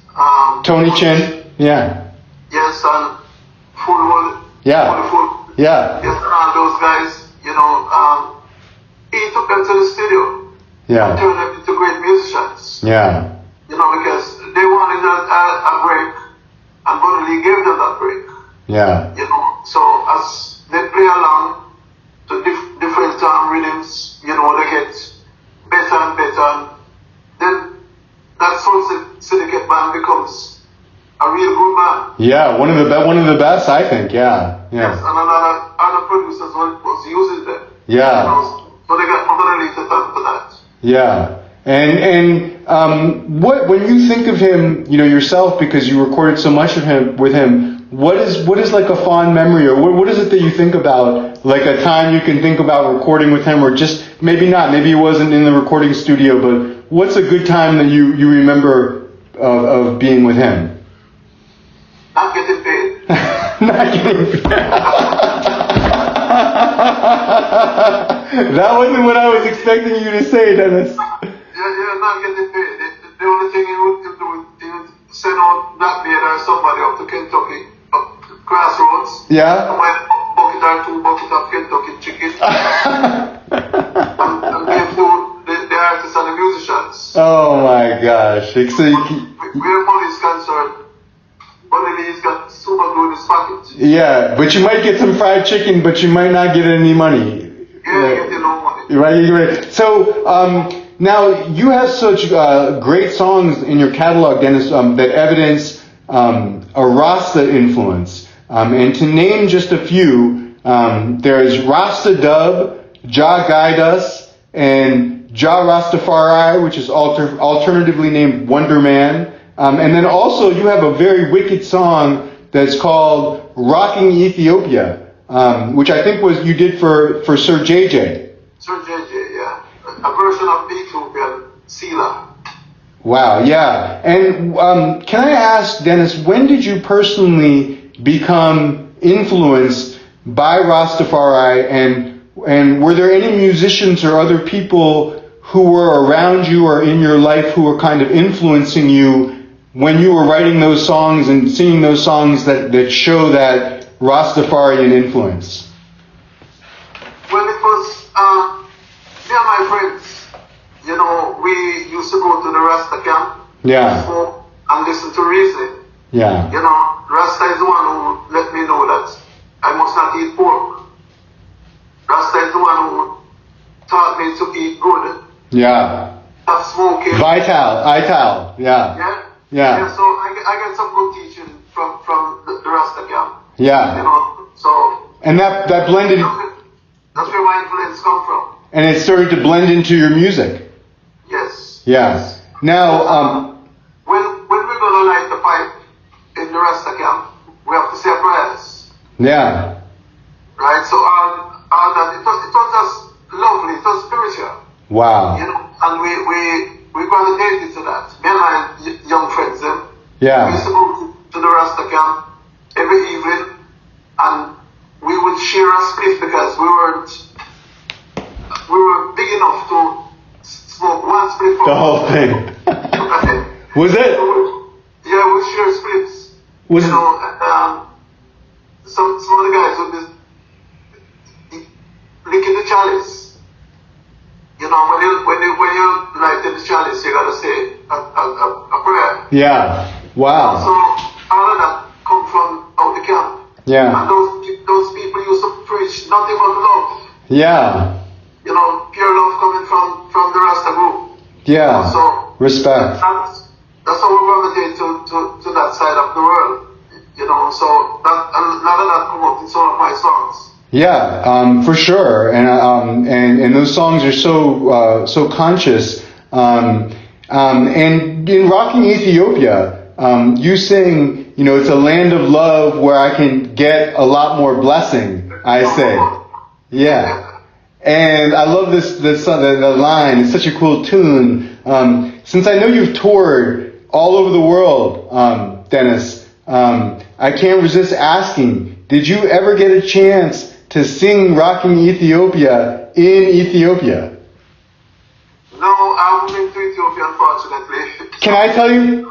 Tony Chin. Yeah. Yes, and Fullwood. Yeah. Full. Yeah. Yes, and all those guys, you know, he took them to the studio. Yeah. And turned them into great musicians. Yeah. You know, because they wanted a break, and Bunny Lee gave them that break. Yeah. You know, so as they play along to different rhythms, you know, they get better and better, and then that Soul Syndicate band becomes a real good band. Yeah, one of the best, I think. Yeah. Yeah. Yes, and other producers was using them. Yeah. You know, so they got Bunny Lee to thank for that. Yeah. And what, when you think of him, you know, yourself, because you recorded so much of him with him, what is like a fond memory, or what is it that you think about, like a time you can think about recording with him, or just maybe not, maybe he wasn't in the recording studio, but what's a good time that you remember of being with him? Not getting paid. Not getting paid. That wasn't what I was expecting you to say, Dennis. Yeah, not getting paid. The only thing he would do is send out Blackbeard or somebody up to Kentucky, up to Crossroads. Yeah. And buy a bucket or 2 buckets of Kentucky chicken. and give to the artists and the musicians. Oh my gosh. So where money is concerned, Bunny Lee's got super glue in his pocket. yeah, but you might get some fried chicken, but you might not get any money. Yeah, you get no money. Right. So now you have such great songs in your catalog, Dennis, that evidence a Rasta influence. And to name just a few, there's Rasta Dub, Jah Guide Us, and Jah Rastafari, which is alternatively named Wonder Man. And then also you have a very wicked song that's called Rocking Ethiopia, which I think you did for Sir JJ. Sir JJ, yeah. A version of Ethiopian Sila. Wow, yeah. And can I ask, Dennis, when did you personally become influenced by Rastafari, and were there any musicians or other people who were around you or in your life who were kind of influencing you when you were writing those songs and singing those songs that show that Rastafarian influence? Well, it was me and my friends. You know, we used to go to the Rasta camp. Yeah. Smoke and listen to Reason. Yeah. You know, Rasta is the one who let me know that I must not eat pork. Rasta is the one who taught me to eat good. Yeah. Stop smoking. Ital. Yeah. Yeah. Yeah. So I get some good teaching from the Rasta camp. Yeah. You know, so. And that blended. That's where my influence come from. And it started to blend into your music. Yes. Yeah. Now, when we're gonna light the pipe in the Rasta camp, we have to say prayers. Yeah. Right. So all that it was just lovely. It was spiritual. Wow. You know, and we gravitated to that. Me and my young friends, them. Yeah. We used to go to the Rasta camp every evening, and we would share a split because we were big enough to smoke one split for The whole thing. Was it? Yeah, we share splits. You know, some of the guys would Yeah. Wow. So all of that come from out the camp. Yeah. And those people used to preach nothing but love. Yeah. You know, pure love coming from the Rasta group. Yeah. So respect. That's how we gravitate to that side of the world. You know, so that a lot of that come up in some of my songs. Yeah, for sure, and those songs are so conscious. And in Rocking Ethiopia, you sing, you know, it's a land of love where I can get a lot more blessing. I say, yeah. And I love the line. It's such a cool tune. Since I know you've toured all over the world, Dennis, I can't resist asking, did you ever get a chance to sing Rocking Ethiopia in Ethiopia? No, I haven't been to Ethiopia, unfortunately. Can I tell you,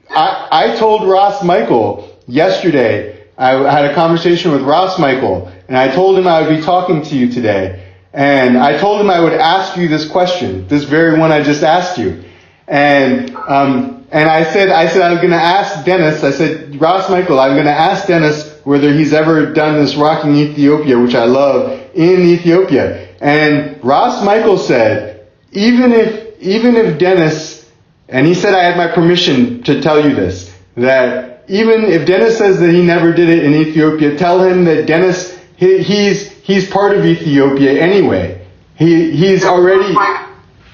I told Ross Michael yesterday, I had a conversation with Ross Michael, and I told him I would be talking to you today, and I told him I would ask you this question, this very one I just asked you. And I said I was going to ask Dennis, I said, Ross Michael, I'm going to ask Dennis whether he's ever done this Rocking Ethiopia, which I love, in Ethiopia. And Ross Michael said, even if Dennis, and he said I had my permission to tell you this, that even if Dennis says that he never did it in Ethiopia, tell him that Dennis, he's part of Ethiopia anyway. He's already...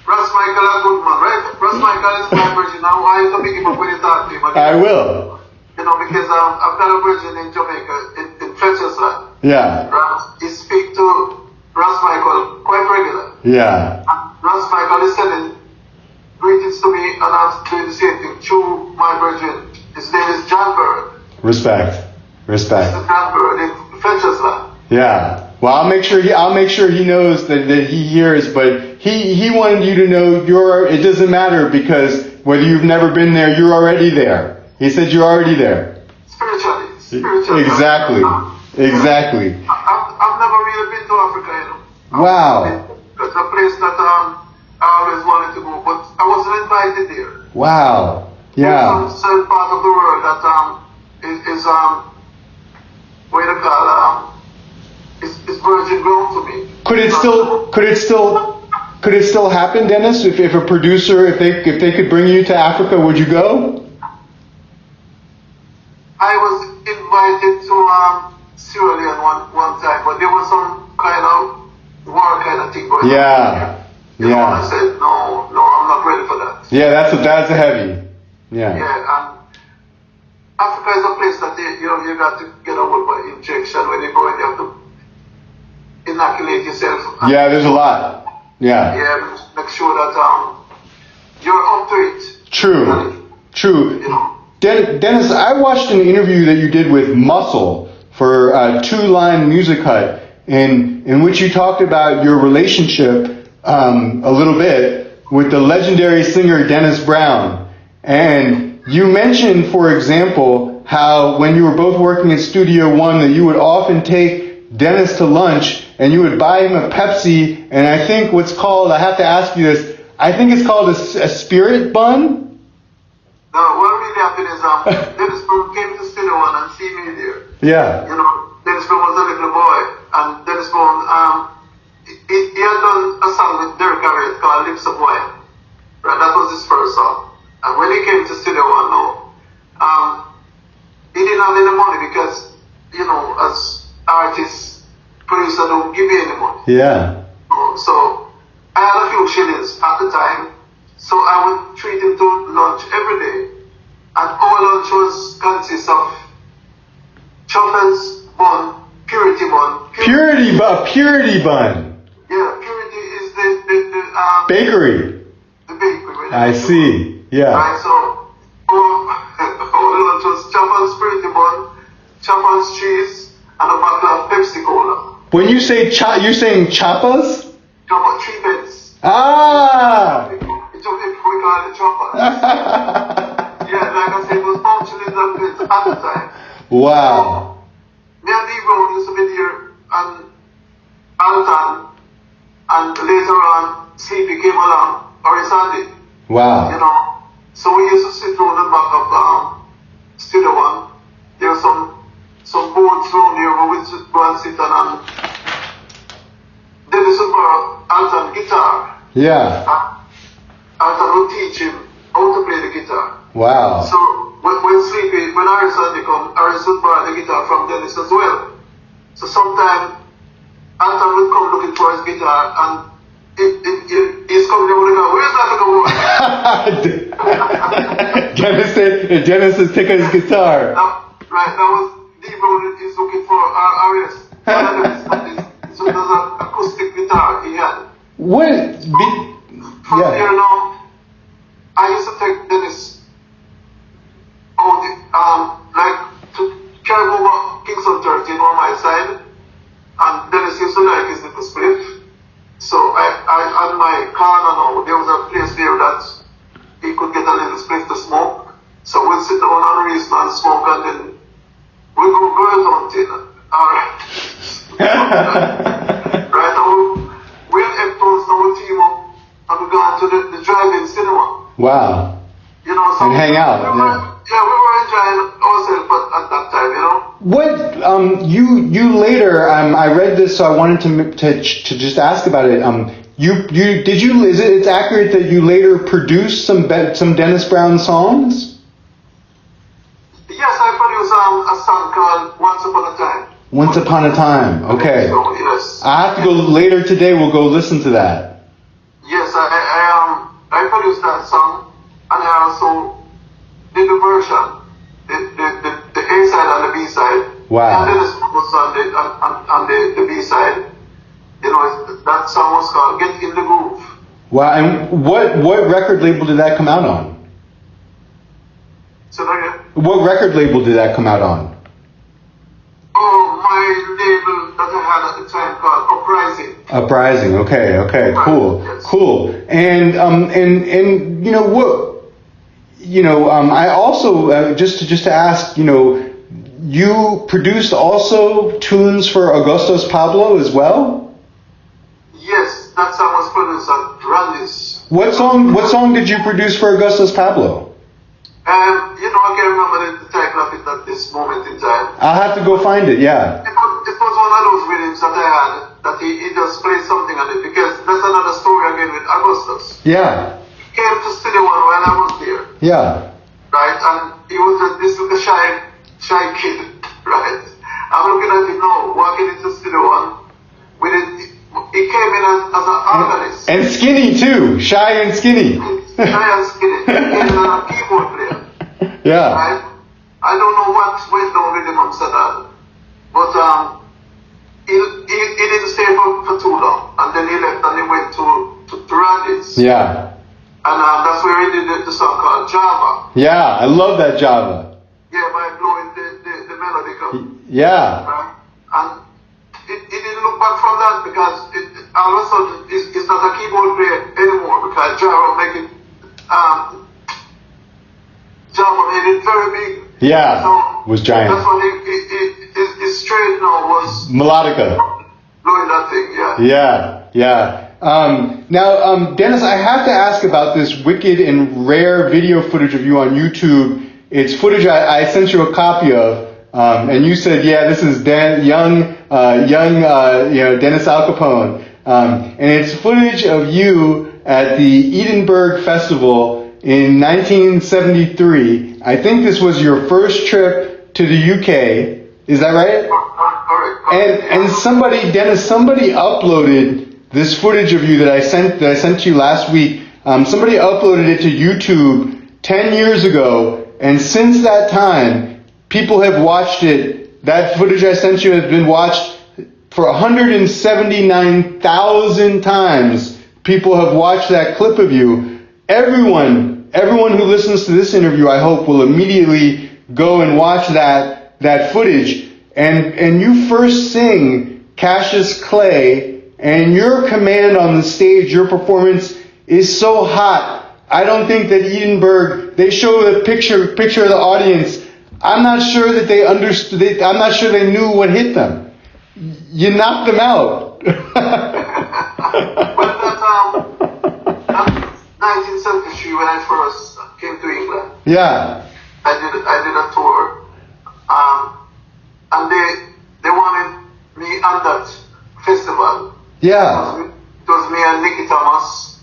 Ross Michael is a good man, right? Ross Michael is my virgin. Now I have to pick him up when you talk to him again. I will. You know, because I've got a virgin in Jamaica, in Fletcher's land. Yeah. He speaks to Ross Michael quite regular. Yeah. And Ross Michael is sending greetings to me, and I'm doing the same thing to my virgin. His name is John Bird. Respect. This is John Bird in Fletcher's land. Yeah. Well, I'll make sure he knows that he hears, but he wanted you to know it doesn't matter because whether you've never been there, you're already there. He said you're already there. Spiritually. Exactly. I've never really been to Africa, you know. Wow. It's a place that I always wanted to go, but I wasn't invited there. Wow. Yeah. There's some part of the world that is what do you call is virgin ground to me. Could it still happen, Dennis? If a producer, if they could bring you to Africa, would you go? I was invited to Sierra Leone one time, but there was some kind of war kind of thing going on. Yeah. You know, I said no, I'm not ready for that. Yeah, that's a heavy. Yeah. Yeah, and Africa is a place that you got to get a whole body injection when you go in. You have to inoculate yourself. Yeah, there's a lot. Yeah. Yeah, make sure that you're up to it. True. You know. Dennis, I watched an interview that you did with Muscle for Two Line Music Hut, in which you talked about your relationship a little bit with the legendary singer Dennis Brown. And you mentioned, for example, how when you were both working at Studio One that you would often take Dennis to lunch and you would buy him a Pepsi and I think I have to ask you this, I think it's called a spirit bun? No, what really happened is Dennis Brown came to Studio One and see me there. Yeah. You know, Dennis Brown was a little boy, and Dennis Brown, he had done a song with Derek Harriott called Lips of Wine. Right, that was his first song. And when he came to Studio One, he didn't have any money because, you know, as artists, producer don't give you any money. Yeah. So I had a few shillings at the time. So I would treat him to lunch every day. And our lunch consists of choppers bun, purity bun. Purity bun. Yeah, purity is the bakery. The bakery. I see. Yeah. Right, so our lunch was choppers, purity bun, choppers cheese, and a bottle of Pepsi Cola. When you say you're saying chapas? Chopper 3 pence. Ah. We call it choppers. Yeah, like I said, it was functioning at the time. Wow. Me and Lee Brown used to be there, and Alton, and later on, Sleepy came along, or Sandy. Wow. You know, so we Yeah. I would teach him how to play the guitar. Wow. So when Sleepy, when Harrison come, Harrison brought the guitar from Dennis as well. So sometimes Anton would come looking for his guitar, and he's coming there with a guitar. Where's that guitar? Dennis is taking his guitar. Right, that was D-Bro is looking for RS. So there's an acoustic guitar he had. What? From there now, I used to take Dennis out, like to carry over Kingston 13 on my side, and Dennis used to like his little split. So I on my corner now, there was a place there that he could get a little split to smoke. So we'd sit down and reason and smoke, and then we go girl hunting. Alright. Right now, we had Eptons, now we team up, and we gone to the drive-in cinema. Wow. You know, so and hang out. We were enjoying ourselves at that time, you know. What you later? I read this, so I wanted to just ask about it. It's accurate that you later produced some Dennis Brown songs? Yes, I produced a song called Once Upon a Time. Once Upon a Time. Okay. So, yes. I have to go later today. We'll go listen to that. Yes, I produced that song, and I also did the version, the A side and the B side. Wow. And then the song was on the B side. You know, that song was called Get in the Groove. Wow. And what record label did that come out on? So again. What record label did that come out on? Oh, my label that I had at the time called Uprising. Uprising. Okay. Cool. Yes. Cool. And you know what? You know, I also just to ask. You know, you produced also tunes for Augustus Pablo as well. Yes, that song was produced at Randy's. What song did you produce for Augustus Pablo? You know, I can't remember the title of it at this moment in time. I'll have to go find it. Yeah. It was one of those rhythms that I had, that he just played something on it, because that's another story again with Augustus. Yeah. He came to Studio One when I was there. Yeah. Right, and he was this little shy kid, right? I'm looking at him now, walking into Studio One with it. He came in as an organist. And skinny too. Shy and skinny. Shy and skinny. He's a keyboard player. Yeah. Right? I don't know what went down with him after that. But he didn't stay for too long. And then he left and he went to Randy's. Yeah. And that's where he did the song called Java. Yeah, I love that Java. Yeah, by blowing the melody. Yeah. Right? And he didn't look back from that, because all of a sudden it's not a keyboard player anymore, because Java make it Java made it very big. Yeah, so was giant. That's what his straight now was melodica. Blowing that thing, yeah. Yeah. Now, Dennis, I have to ask about this wicked and rare video footage of you on YouTube. It's footage I sent you a copy of, and you said, yeah, this is young Dennis Alcapone. And it's footage of you at the Edinburgh Festival in 1973. I think this was your first trip to the UK. Is that right? Correct. And somebody uploaded this footage of you that I sent you last week. Somebody uploaded it to YouTube 10 years ago, and since that time, people have watched it. That footage I sent you has been watched for 179,000 times. People have watched that clip of you. Everyone who listens to this interview, I hope, will immediately go and watch that footage. And you first sing Cassius Clay, and your command on the stage, your performance is so hot. I don't think that Edinburgh, they show the picture of the audience. I'm not sure that they understood. I'm not sure they knew what hit them. You knocked them out. Well, 1973, when I first came to England. Yeah. I did a tour, and they wanted me on that festival. Yeah. It was me and Nicky Thomas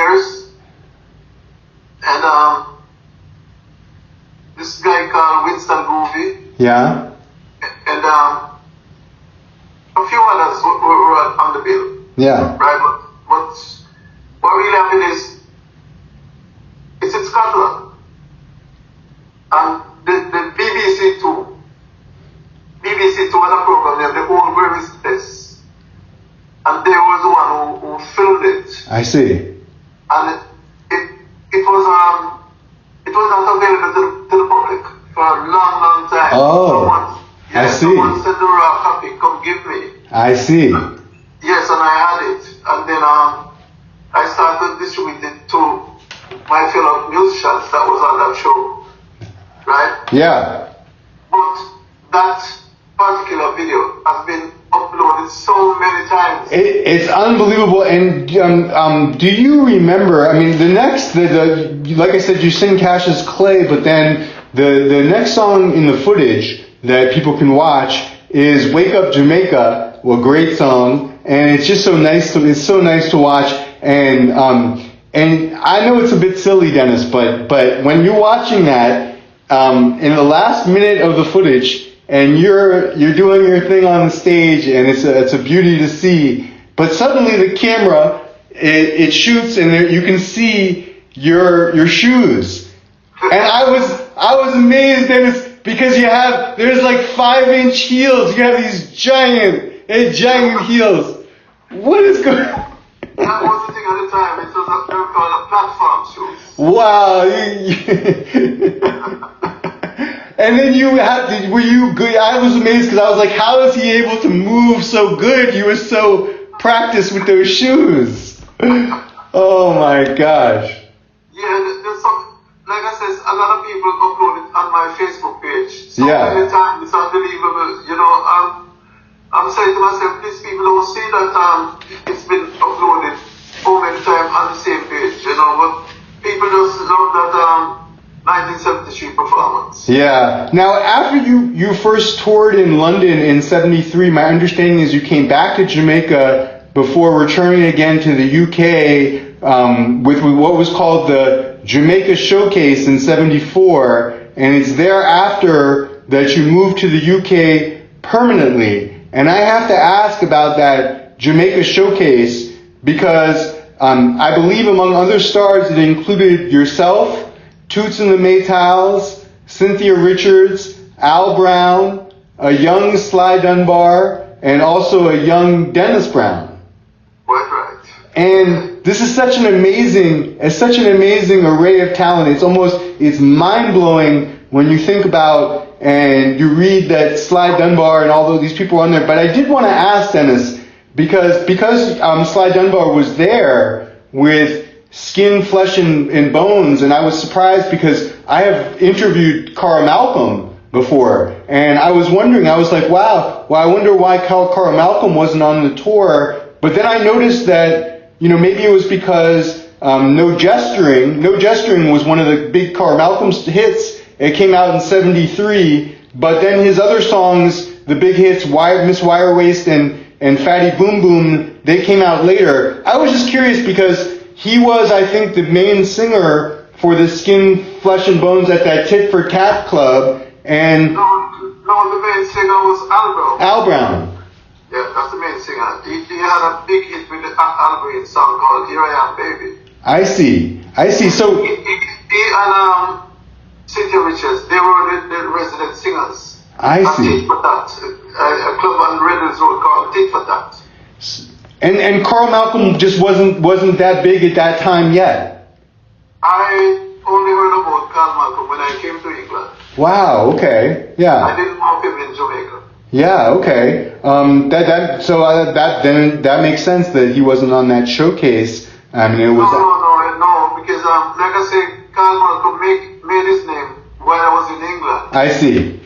years. And this guy called Winston Groovy. Yeah. And a few others were on the bill. Yeah. Right? But what really happened is, it's in Scotland. And the BBC Two had a program named The Old Gravis Test. And they was the one who filmed it. I see. And it was not available to the public for a long, long time. Oh, I see. Someone sent the raw copy, come give me. I see. Yes, and I had it. And then I started distributing to my fellow musicians that was on that show. Right? Yeah. But that particular video has been uploaded so many times. It's unbelievable. And do you remember? I mean, the like I said, you sing Cassius Clay, but then the next song in the footage that people can watch is "Wake Up Jamaica," a great song, and it's just so nice to watch. And I know it's a bit silly, Dennis, but when you're watching that in the last minute of the footage, and you're doing your thing on the stage, and it's a beauty to see. But suddenly the camera it shoots, and you can see your shoes, and I was amazed, Dennis, because there's like 5-inch heels. You have these giant heels. What is going on? That was the thing at the time. It was a platform shoes. Wow. And then were you good? I was amazed because I was like, how is he able to move so good? He was so practiced with those shoes. Oh my gosh. Yeah, there's some, like I said, a lot of people upload it on my Facebook page. So Yeah. many times, it's unbelievable. You know, I'm saying to myself, these people don't see that it's been uploaded so many times on the same page, you know, but people just love that 1973 performance. Yeah. Now, after you first toured in London in '73, my understanding is you came back to Jamaica before returning again to the UK with what was called the Jamaica Showcase in '74, and it's thereafter that you moved to the UK permanently. And I have to ask about that Jamaica Showcase because I believe among other stars it included yourself, Toots and the Maytals, Cynthia Richards, Al Brown, a young Sly Dunbar, and also a young Dennis Brown. Right. And this is such an amazing array of talent. It's mind-blowing when you think about and you read that Sly Dunbar and all these people on there. But I did want to ask Dennis, because Sly Dunbar was there with Skin, Flesh, and Bones, and I was surprised because I have interviewed Carl Malcolm before, and I was wondering, I was like, wow, well, I wonder why Carl Malcolm wasn't on the tour. But then I noticed that, maybe it was because No Gesturing was one of the big Carl Malcolm's hits. It came out in '73, but then his other songs, the big hits, Miss Wire Waist and Fatty Boom Boom, they came out later. I was just curious because he was, I think, the main singer for the Skin, Flesh, and Bones at that Tit for Tat club, and... No, the main singer was Al Brown. Al Brown. Yeah, that's the main singer. He had a big hit with the Al Brown song called Here I Am, Baby. I see. So... He and Cynthia Richards, they were the resident singers. I see. Tit for Tat, a club on Redlands Road called Tit for Tat. And Carl Malcolm just wasn't that big at that time yet. I only heard about Carl Malcolm when I came to England. Wow. Okay. Yeah. I didn't know him in Jamaica. Yeah. Okay. That makes sense that he wasn't on that showcase. I mean, it was. No, because like I said, Carl Malcolm made his name while I was in England. I see.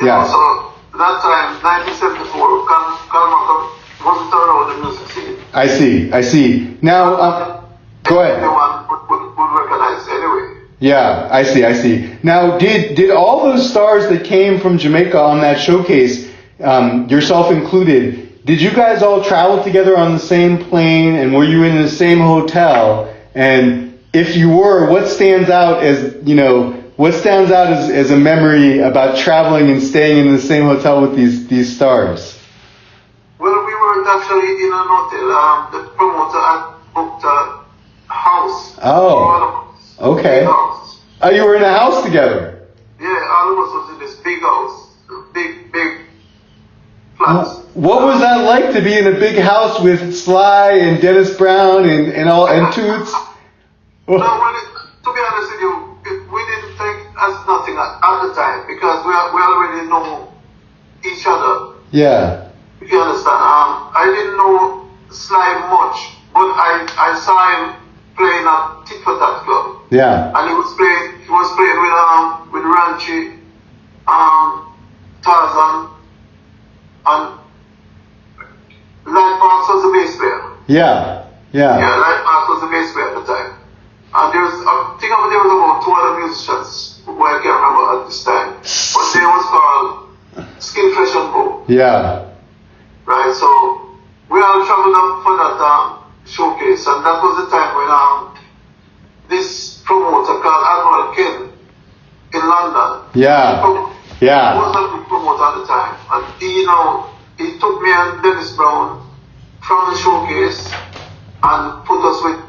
Yeah. So that time, 1974, Carl Malcolm wasn't around the music scene. I see. Now, go ahead. Everyone would recognize anyway. Yeah, I see. Now, did all those stars that came from Jamaica on that showcase, yourself included, did you guys all travel together on the same plane, and were you in the same hotel? And if you were, what stands out as a memory about traveling and staying in the same hotel with these stars? Well, we weren't actually in an hotel. The promoter had booked a house. Oh, okay. House. Oh, you were in a house together? Yeah, all of us was in this big house. Big flats. What was that like to be in a big house with Sly and Dennis Brown and Toots? No, to be honest with you, we didn't think as nothing at the time because we already know each other. Yeah. If you understand, I didn't know Sly much, but I saw him playing at Tit for Tat Club. Yeah. And he was playing with Ranchi, Tarzan, and Light Parks was the bass player. Yeah. Yeah, Light Parks was the bass player at the time. And there was about 2 other musicians who I can't remember at this time. But they was called Skin Fresh and Go. Yeah. Right, so we all traveled up for that showcase, and that was the time when this promoter called Admiral Ken in London. Yeah. He was a big promoter at the time, and he took me and Dennis Brown from the showcase and put us with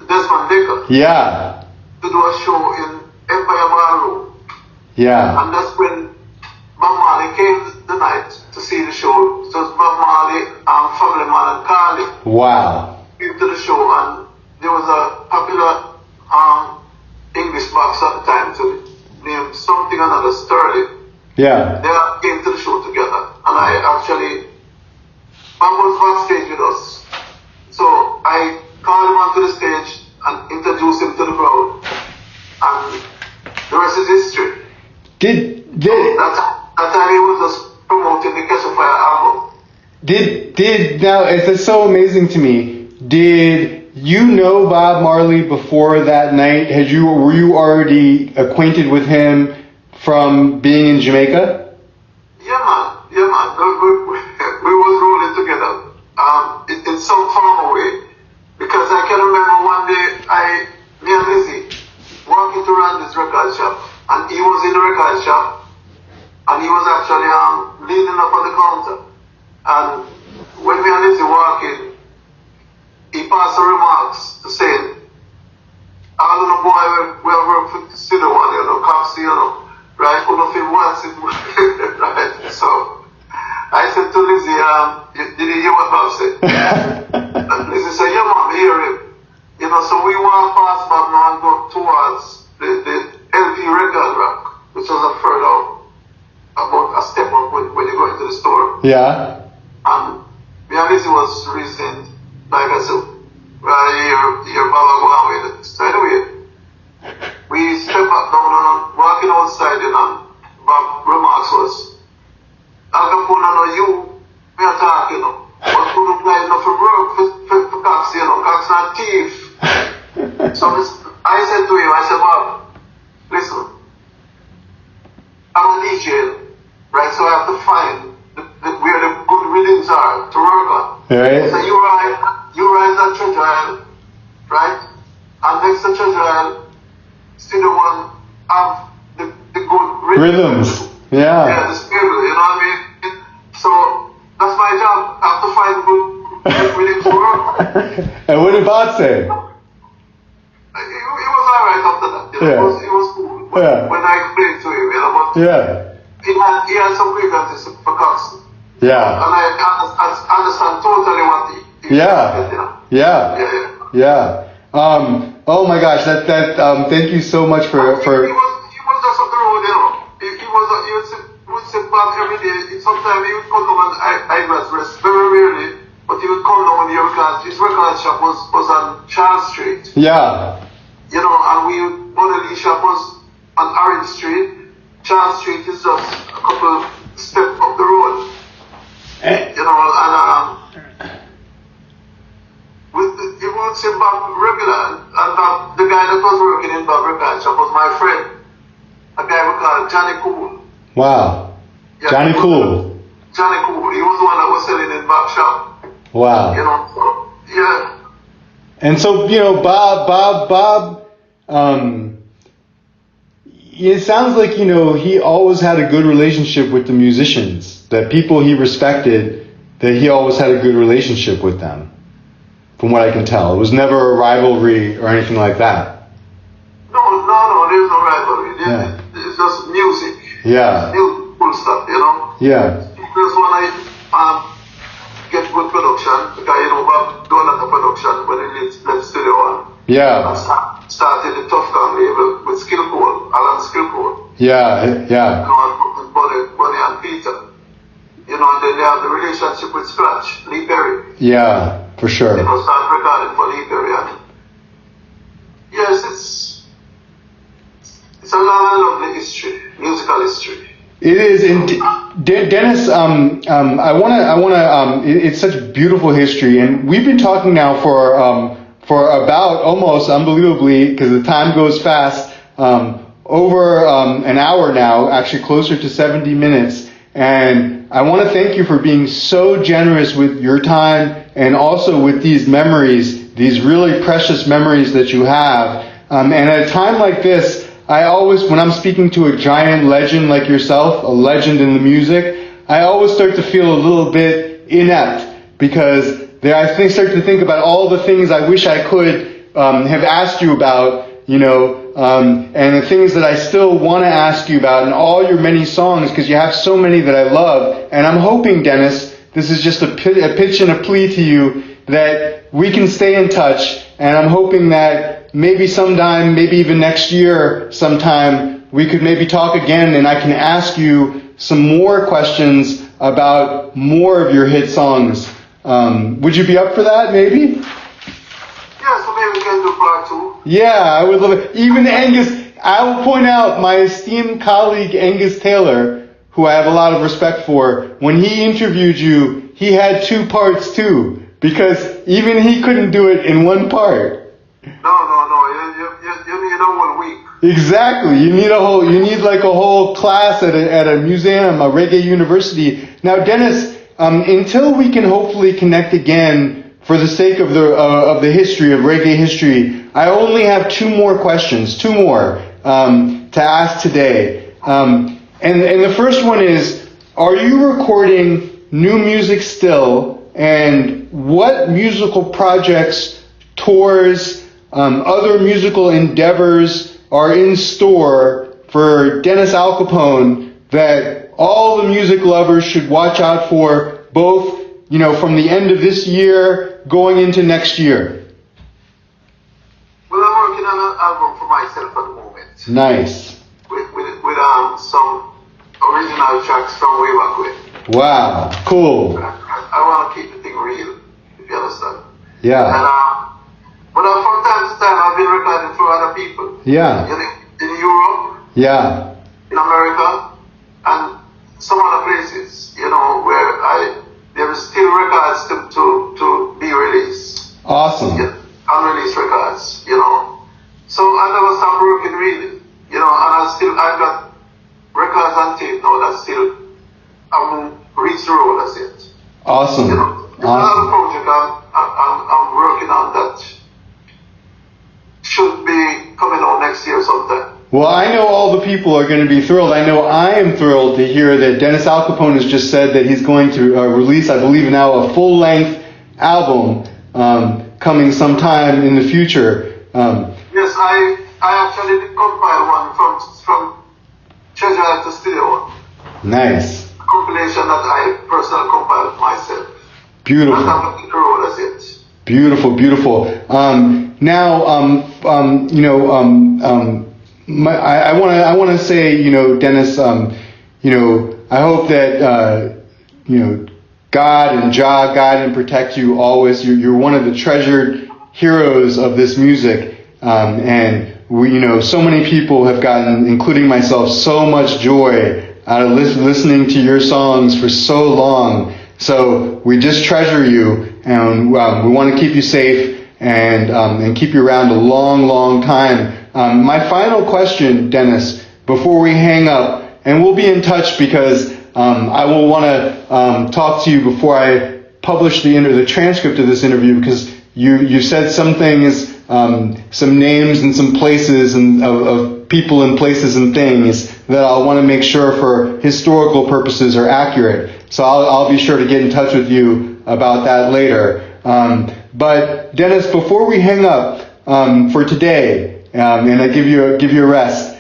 Desmond Dekker. Yeah. To do a show in Empire Ballroom. Yeah. And that's when Bob Marley came the night to see the show. So it was Bob Marley and Family Man and Carly. Wow. Came to the show, and there was a popular English boxer at the time named something another Sterling. Yeah. They came to the show together, and Bob was backstage with us. So I called him onto the stage and introduced him to the crowd, and the rest is history. That time he was just promoting the Catch a Fire album. Now, it's so amazing to me. Did you know Bob Marley before that night? Were you already acquainted with him from being in Jamaica? Yeah, man. We was rolling together. In some form way, because I can remember one day me and Lizzie walking to Randy's record shop, and he was in the record shop, and he was actually leaning up on the counter. And when me and Lizzie walking, he passed the remarks to say, I don't know, boy, we have worked for Mosquito One, Coxsone, right? Who don't feel once it, right? So I said to Lizzie, did you hear what Bob said? And Lizzie said, yeah, mom, hear him. So we walk past Bob now and go towards the LP record rack, which was a further about a step up when you go into the store. Yeah. And me and Lizzie was reasoning, like I said, well, you're Baba go on with it. So anyway, we step up down and walking outside, and Bob remarks was, Alcapone, I know you, me are talking, but couldn't apply enough for work for Coxsone, Coxsone thief. So I said to him, Bob, listen, I'm a DJ, right? So I have to find where the good readings are to work on. Right. So you write that treasure island, right? And next to treasure island, still the one have the good rhythms. Yeah. Yeah, the spirit, you know what I mean? So that's my job. I have to find good readings to work on. And what did Bob say? He was alright after that. He was cool. When I explained to him, but he had some grievances for Coxsone. Yeah. And I understand totally what he said. Yeah. Oh my gosh, that thank you so much for. He was just up the road, He would sit back every day. Sometimes he would come down and I was rest very rarely, but he would come down here because his record shop was on Charles Street. Yeah. And Bodily shop was on Orange Street. Charles Street is just a couple steps up the road. And he would sit back regular, and the guy that was working in Bob record shop was my friend, a guy we called Johnny Cool. Wow. Yeah, Johnny Cool. Johnny Cool. He was the one that was selling in Bob shop. Wow. And so, Bob, it sounds like, he always had a good relationship with the musicians, that people he respected, that he always had a good relationship with them, from what I can tell. It was never a rivalry or anything like that. No, there's no rivalry. It's just music. Yeah. It's cool stuff, Yeah. Because when I get good production, because, Bob do a lot of production when he left Studio One. Yeah. I started the Tough Gun label with Alan Skillcode. Yeah. Bonnie and Peter. And then they have the relationship with Scratch, Lee Perry. Yeah, for sure. Start recording for Lee Perry. And yes, it's a long and lovely history, musical history. It is, and Dennis, I wanna, it's such beautiful history, and we've been talking now for about almost unbelievably, because the time goes fast, over an hour now, actually closer to 70 minutes. And I want to thank you for being so generous with your time and also with these memories, these really precious memories that you have. And at a time like this, I always, when I'm speaking to a giant legend like yourself, a legend in the music, I always start to feel a little bit inept, because I start to think about all the things I wish I could have asked you about, and the things that I still want to ask you about, and all your many songs, because you have so many that I love. And I'm hoping, Dennis, this is just a pitch and a plea to you, that we can stay in touch. And I'm hoping that maybe sometime, maybe even next year sometime, we could maybe talk again, and I can ask you some more questions about more of your hit songs. Would you be up for that, maybe? Yeah, so maybe we can do part 2. Yeah, I would love it. Even Angus, I will point out my esteemed colleague Angus Taylor, who I have a lot of respect for, when he interviewed you, he had 2 parts too, because even he couldn't do it in one part. No. You need a whole week. Exactly. You need like a whole class at a museum, a reggae university. Now, Dennis, until we can hopefully connect again, for the sake of the history of reggae history, I only have 2 more questions, to ask today. And the first one is, are you recording new music still? And what musical projects, tours, other musical endeavors are in store for Dennis Alcapone that all the music lovers should watch out for, both from the end of this year going into next year? Well, I'm working on an album for myself at the moment. Nice. With some original tracks from way back when. Wow, cool. I want to keep the thing real, if you understand. Yeah. And but from time to time, I've been recording for other people. Yeah. In Europe. Yeah. In America, and some other places, where there is still records to be released. Awesome. Yeah, unreleased records, So I never stopped working really, and I've got records on tape now that still haven't reached the road as yet. Awesome. There's Awesome. another project I'm working on that should be coming out next year sometime. Well, I know all the people are going to be thrilled. I know I am thrilled to hear that Dennis Alcapone has just said that he's going to release, I believe now, a full-length album coming sometime in the future. Yes, I actually did compile one from Treasure to Studio One. Nice. A compilation that I personally compiled myself. Beautiful. And I'm the road as it. Beautiful. I want to say, Dennis, I hope that, God and Jah guide and protect you always. You're one of the treasured heroes of this music. And so many people have gotten, including myself, so much joy out of listening to your songs for so long. So we just treasure you, and we want to keep you safe and keep you around a long, long time. My final question, Dennis, before we hang up, and we'll be in touch because I will want to talk to you before I publish the transcript of this interview, because you said some things, some names and some places and of people and places and things that I'll want to make sure for historical purposes are accurate. So I'll be sure to get in touch with you about that later. But Dennis, before we hang up for today, and I give you a rest,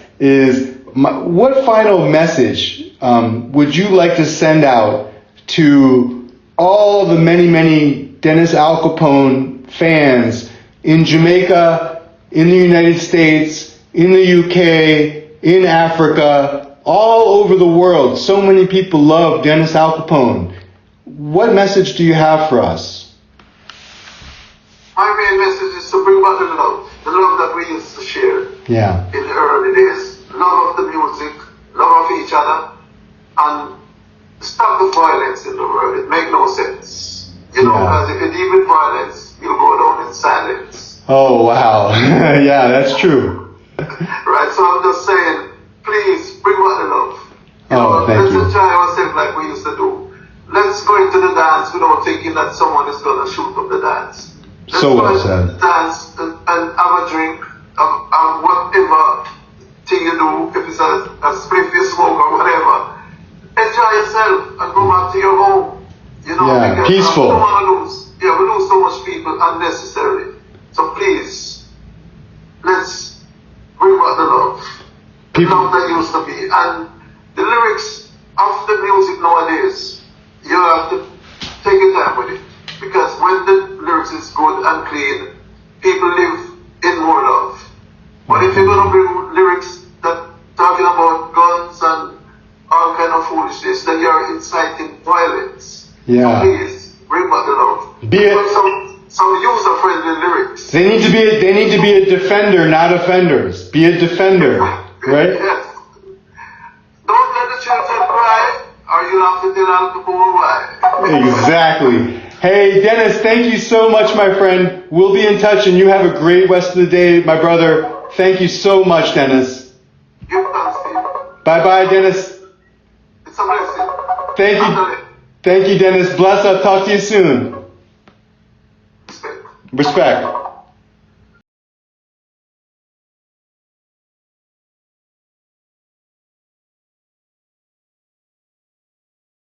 what final message would you like to send out to all the many Dennis Alcapone fans in Jamaica, in the United States, in the UK, in Africa, all over the world? So many people love Dennis Alcapone. What message do you have for us? My main message is to bring back the love that we used to share in the early days. Love of the music, love of each other, and stop the violence in the world. It makes no sense. You know, because if you deal with violence, you'll go down in silence. Oh, wow. Yeah, that's true. Right, so I'm just saying, please bring back the love. Thank you. Let's enjoy ourselves like we used to do. Let's go into the dance without thinking that someone is going to shoot up the dance. Let's so well go said. into the dance and have a drink, and whatever thing you do, if it's a spliff you smoke or whatever, enjoy yourself and go back to your home. You know, because peaceful. we don't want to lose. Yeah, we lose so much people unnecessarily. So please, let's bring back the love. The love that used to be. And the lyrics of the music nowadays, you have to take your time with it. Because when the lyrics is good and clean, people live in more love. But if you're going to bring lyrics that talking about guns and all kind of foolishness, then you're inciting violence. Yeah. So please, bring back the love. Some user-friendly lyrics. They need to be a defender, not offenders. Be a defender, right? Yes. Don't let the children cry, or you'll have to tell Alcapone why. Exactly. Hey, Dennis, thank you so much, my friend. We'll be in touch, and you have a great rest of the day, my brother. Thank you so much, Dennis. Give thanks, Steve. Bye-bye, Dennis. It's a blessing. Thank you. Thank you, Dennis. Bless up. Talk to you soon. Respect. Respect.